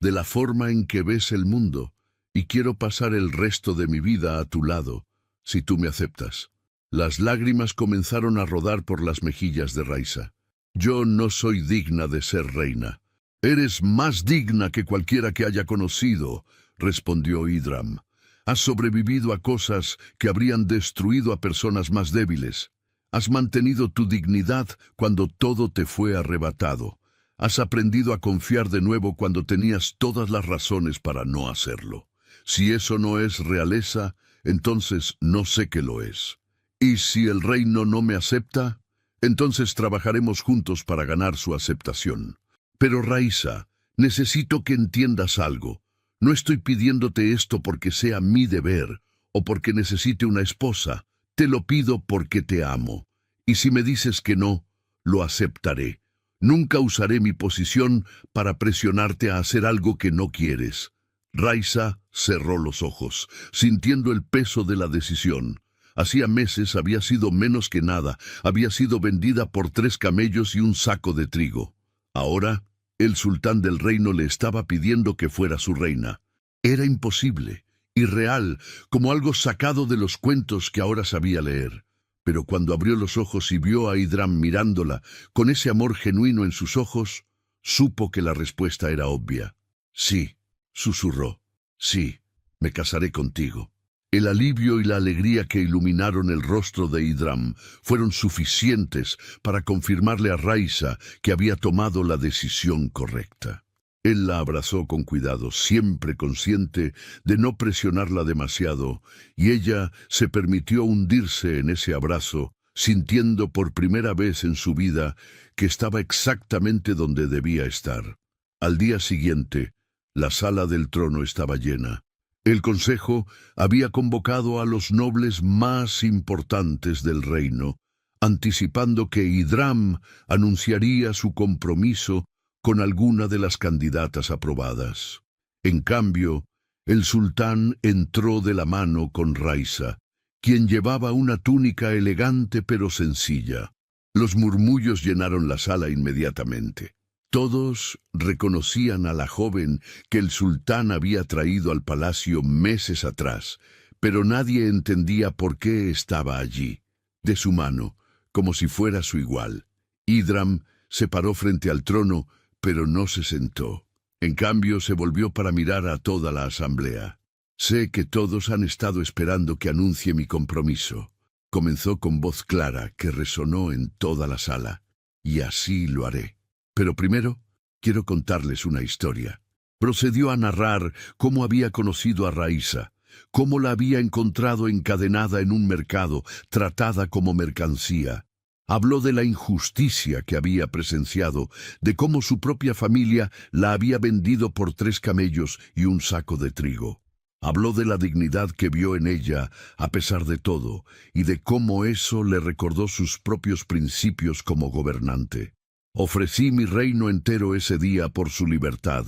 de la forma en que ves el mundo, y quiero pasar el resto de mi vida a tu lado, si tú me aceptas. Las lágrimas comenzaron a rodar por las mejillas de Raisa. Yo no soy digna de ser reina. Eres más digna que cualquiera que haya conocido, respondió Idram. Has sobrevivido a cosas que habrían destruido a personas más débiles. Has mantenido tu dignidad cuando todo te fue arrebatado. Has aprendido a confiar de nuevo cuando tenías todas las razones para no hacerlo. Si eso no es realeza, entonces no sé qué lo es. Y si el reino no me acepta, entonces trabajaremos juntos para ganar su aceptación. Pero Raisa, necesito que entiendas algo. No estoy pidiéndote esto porque sea mi deber o porque necesite una esposa. Te lo pido porque te amo. Y si me dices que no, lo aceptaré. Nunca usaré mi posición para presionarte a hacer algo que no quieres. Raisa cerró los ojos, sintiendo el peso de la decisión. Hacía meses había sido menos que nada, había sido vendida por 3 camellos y un saco de trigo. Ahora, el sultán del reino le estaba pidiendo que fuera su reina. Era imposible, irreal, como algo sacado de los cuentos que ahora sabía leer. Pero cuando abrió los ojos y vio a Idram mirándola, con ese amor genuino en sus ojos, supo que la respuesta era obvia. Sí, susurró. Sí, me casaré contigo. El alivio y la alegría que iluminaron el rostro de Idram fueron suficientes para confirmarle a Raisa que había tomado la decisión correcta. Él la abrazó con cuidado, siempre consciente de no presionarla demasiado, y ella se permitió hundirse en ese abrazo, sintiendo por primera vez en su vida que estaba exactamente donde debía estar. Al día siguiente, la sala del trono estaba llena. El consejo había convocado a los nobles más importantes del reino, anticipando que Idram anunciaría su compromiso con alguna de las candidatas aprobadas. En cambio, el sultán entró de la mano con Raisa, quien llevaba una túnica elegante pero sencilla. Los murmullos llenaron la sala inmediatamente. Todos reconocían a la joven que el sultán había traído al palacio meses atrás, pero nadie entendía por qué estaba allí, de su mano, como si fuera su igual. Idram se paró frente al trono, pero no se sentó. En cambio, se volvió para mirar a toda la asamblea. Sé que todos han estado esperando que anuncie mi compromiso. Comenzó con voz clara que resonó en toda la sala. Y así lo haré. Pero primero, quiero contarles una historia. Procedió a narrar cómo había conocido a Raisa, cómo la había encontrado encadenada en un mercado, tratada como mercancía. Habló de la injusticia que había presenciado, de cómo su propia familia la había vendido por 3 camellos y un saco de trigo. Habló de la dignidad que vio en ella, a pesar de todo, y de cómo eso le recordó sus propios principios como gobernante. Ofrecí mi reino entero ese día por su libertad,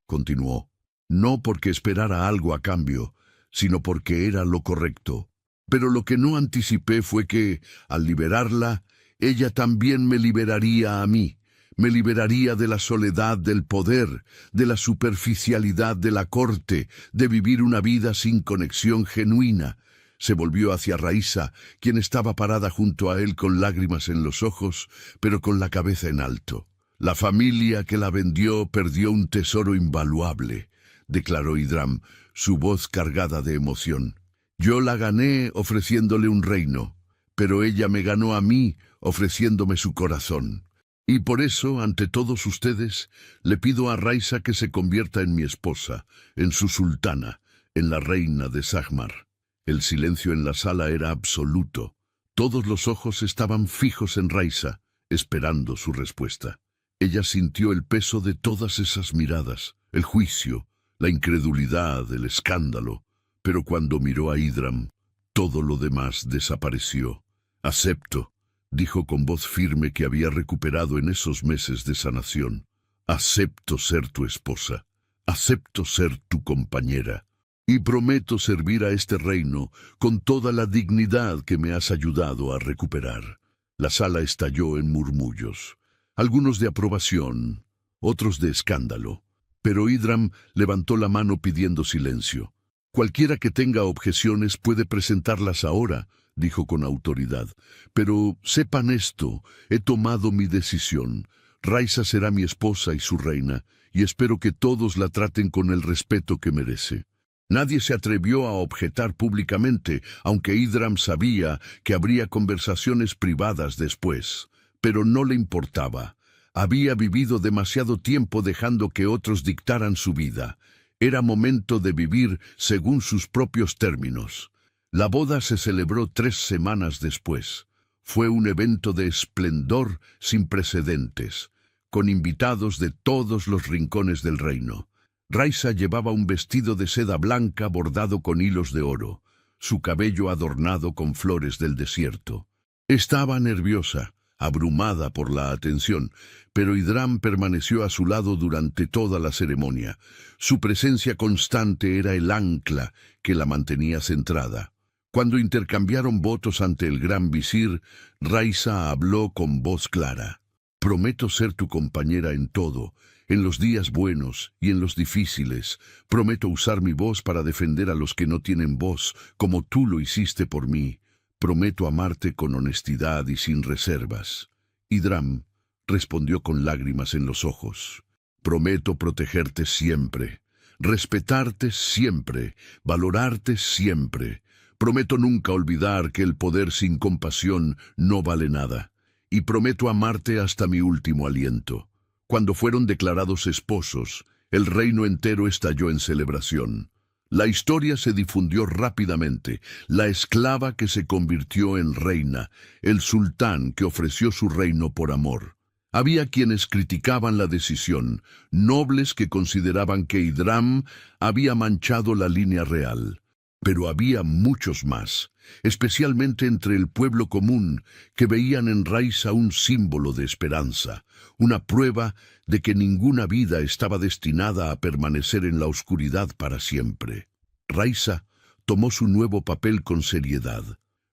continuó, no porque esperara algo a cambio, sino porque era lo correcto. Pero lo que no anticipé fue que, al liberarla, ella también me liberaría a mí. Me liberaría de la soledad del poder, de la superficialidad de la corte, de vivir una vida sin conexión genuina. Se volvió hacia Raisa, quien estaba parada junto a él con lágrimas en los ojos, pero con la cabeza en alto. La familia que la vendió perdió un tesoro invaluable, declaró Idram, su voz cargada de emoción. Yo la gané ofreciéndole un reino, pero ella me ganó a mí ofreciéndome su corazón. Y por eso, ante todos ustedes, le pido a Raisa que se convierta en mi esposa, en su sultana, en la reina de Sagmar. El silencio en la sala era absoluto. Todos los ojos estaban fijos en Raisa, esperando su respuesta. Ella sintió el peso de todas esas miradas, el juicio, la incredulidad, el escándalo. Pero cuando miró a Idram, todo lo demás desapareció. Acepto, dijo con voz firme que había recuperado en esos meses de sanación. Acepto ser tu esposa. Acepto ser tu compañera. Y prometo servir a este reino con toda la dignidad que me has ayudado a recuperar. La sala estalló en murmullos, algunos de aprobación, otros de escándalo. Pero Idram levantó la mano pidiendo silencio. Cualquiera que tenga objeciones puede presentarlas ahora, dijo con autoridad. Pero sepan esto, he tomado mi decisión. Raisa será mi esposa y su reina, y espero que todos la traten con el respeto que merece. Nadie se atrevió a objetar públicamente, aunque Idram sabía que habría conversaciones privadas después. Pero no le importaba. Había vivido demasiado tiempo dejando que otros dictaran su vida. Era momento de vivir según sus propios términos. La boda se celebró 3 semanas después. Fue un evento de esplendor sin precedentes, con invitados de todos los rincones del reino. Raisa llevaba un vestido de seda blanca bordado con hilos de oro, su cabello adornado con flores del desierto. Estaba nerviosa, abrumada por la atención, pero Idram permaneció a su lado durante toda la ceremonia. Su presencia constante era el ancla que la mantenía centrada. Cuando intercambiaron votos ante el gran visir, Raisa habló con voz clara. «Prometo ser tu compañera en todo, en los días buenos y en los difíciles. Prometo usar mi voz para defender a los que no tienen voz, como tú lo hiciste por mí. Prometo amarte con honestidad y sin reservas». Idram respondió con lágrimas en los ojos. «Prometo protegerte siempre, respetarte siempre, valorarte siempre. Prometo nunca olvidar que el poder sin compasión no vale nada. Y prometo amarte hasta mi último aliento». Cuando fueron declarados esposos, el reino entero estalló en celebración. La historia se difundió rápidamente. La esclava que se convirtió en reina, el sultán que ofreció su reino por amor. Había quienes criticaban la decisión, nobles que consideraban que Idram había manchado la línea real. Pero había muchos más, especialmente entre el pueblo común, que veían en Raisa un símbolo de esperanza, una prueba de que ninguna vida estaba destinada a permanecer en la oscuridad para siempre. Raisa tomó su nuevo papel con seriedad.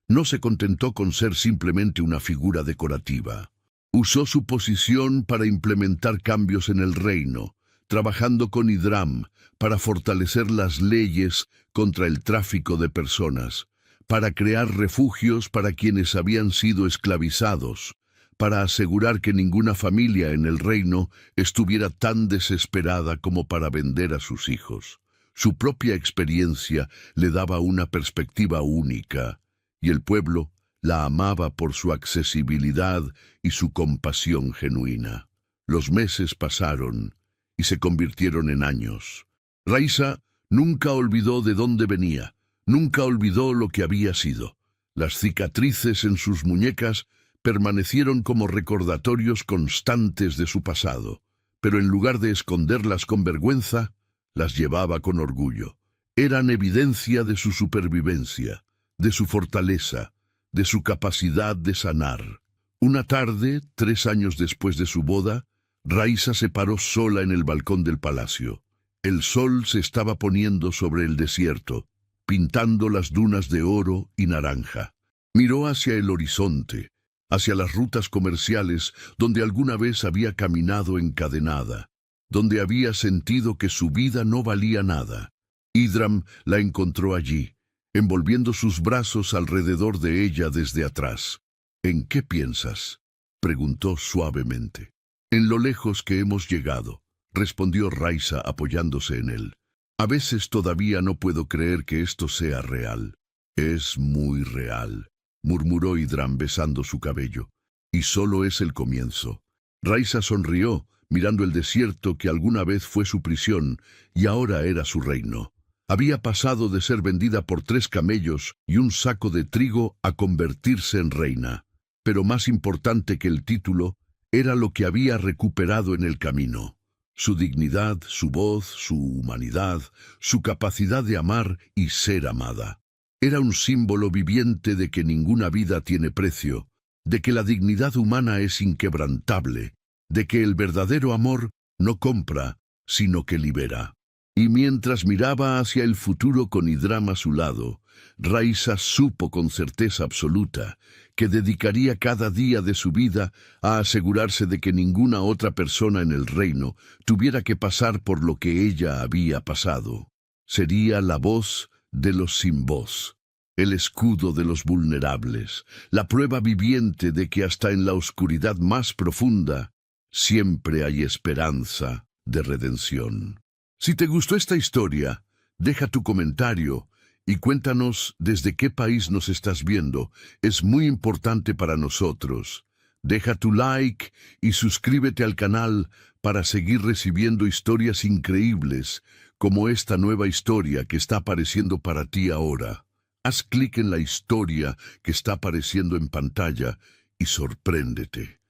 No se contentó con ser simplemente una figura decorativa. Usó su posición para implementar cambios en el reino, trabajando con Idram para fortalecer las leyes contra el tráfico de personas, para crear refugios para quienes habían sido esclavizados, para asegurar que ninguna familia en el reino estuviera tan desesperada como para vender a sus hijos. Su propia experiencia le daba una perspectiva única, y el pueblo la amaba por su accesibilidad y su compasión genuina. Los meses pasaron y se convirtieron en años. Raisa nunca olvidó de dónde venía, nunca olvidó lo que había sido. Las cicatrices en sus muñecas permanecieron como recordatorios constantes de su pasado, pero en lugar de esconderlas con vergüenza, las llevaba con orgullo. Eran evidencia de su supervivencia, de su fortaleza, de su capacidad de sanar. Una tarde, 3 años después de su boda, Raisa se paró sola en el balcón del palacio. El sol se estaba poniendo sobre el desierto, pintando las dunas de oro y naranja. Miró hacia el horizonte, hacia las rutas comerciales donde alguna vez había caminado encadenada, donde había sentido que su vida no valía nada. Idram la encontró allí, envolviendo sus brazos alrededor de ella desde atrás. «¿En qué piensas?», preguntó suavemente. «En lo lejos que hemos llegado», respondió Raisa apoyándose en él. «A veces todavía no puedo creer que esto sea real». «Es muy real», murmuró Idram besando su cabello. «Y solo es el comienzo». Raisa sonrió, mirando el desierto que alguna vez fue su prisión y ahora era su reino. Había pasado de ser vendida por 3 camellos y un saco de trigo a convertirse en reina. Pero más importante que el título era lo que había recuperado en el camino. Su dignidad, su voz, su humanidad, su capacidad de amar y ser amada. Era un símbolo viviente de que ninguna vida tiene precio, de que la dignidad humana es inquebrantable, de que el verdadero amor no compra, sino que libera. Y mientras miraba hacia el futuro con Idram a su lado, Raisa supo con certeza absoluta que dedicaría cada día de su vida a asegurarse de que ninguna otra persona en el reino tuviera que pasar por lo que ella había pasado. Sería la voz de los sin voz, el escudo de los vulnerables, la prueba viviente de que hasta en la oscuridad más profunda siempre hay esperanza de redención. Si te gustó esta historia, deja tu comentario y cuéntanos desde qué país nos estás viendo. Es muy importante para nosotros. Deja tu like y suscríbete al canal para seguir recibiendo historias increíbles como esta nueva historia que está apareciendo para ti ahora. Haz clic en la historia que está apareciendo en pantalla y sorpréndete.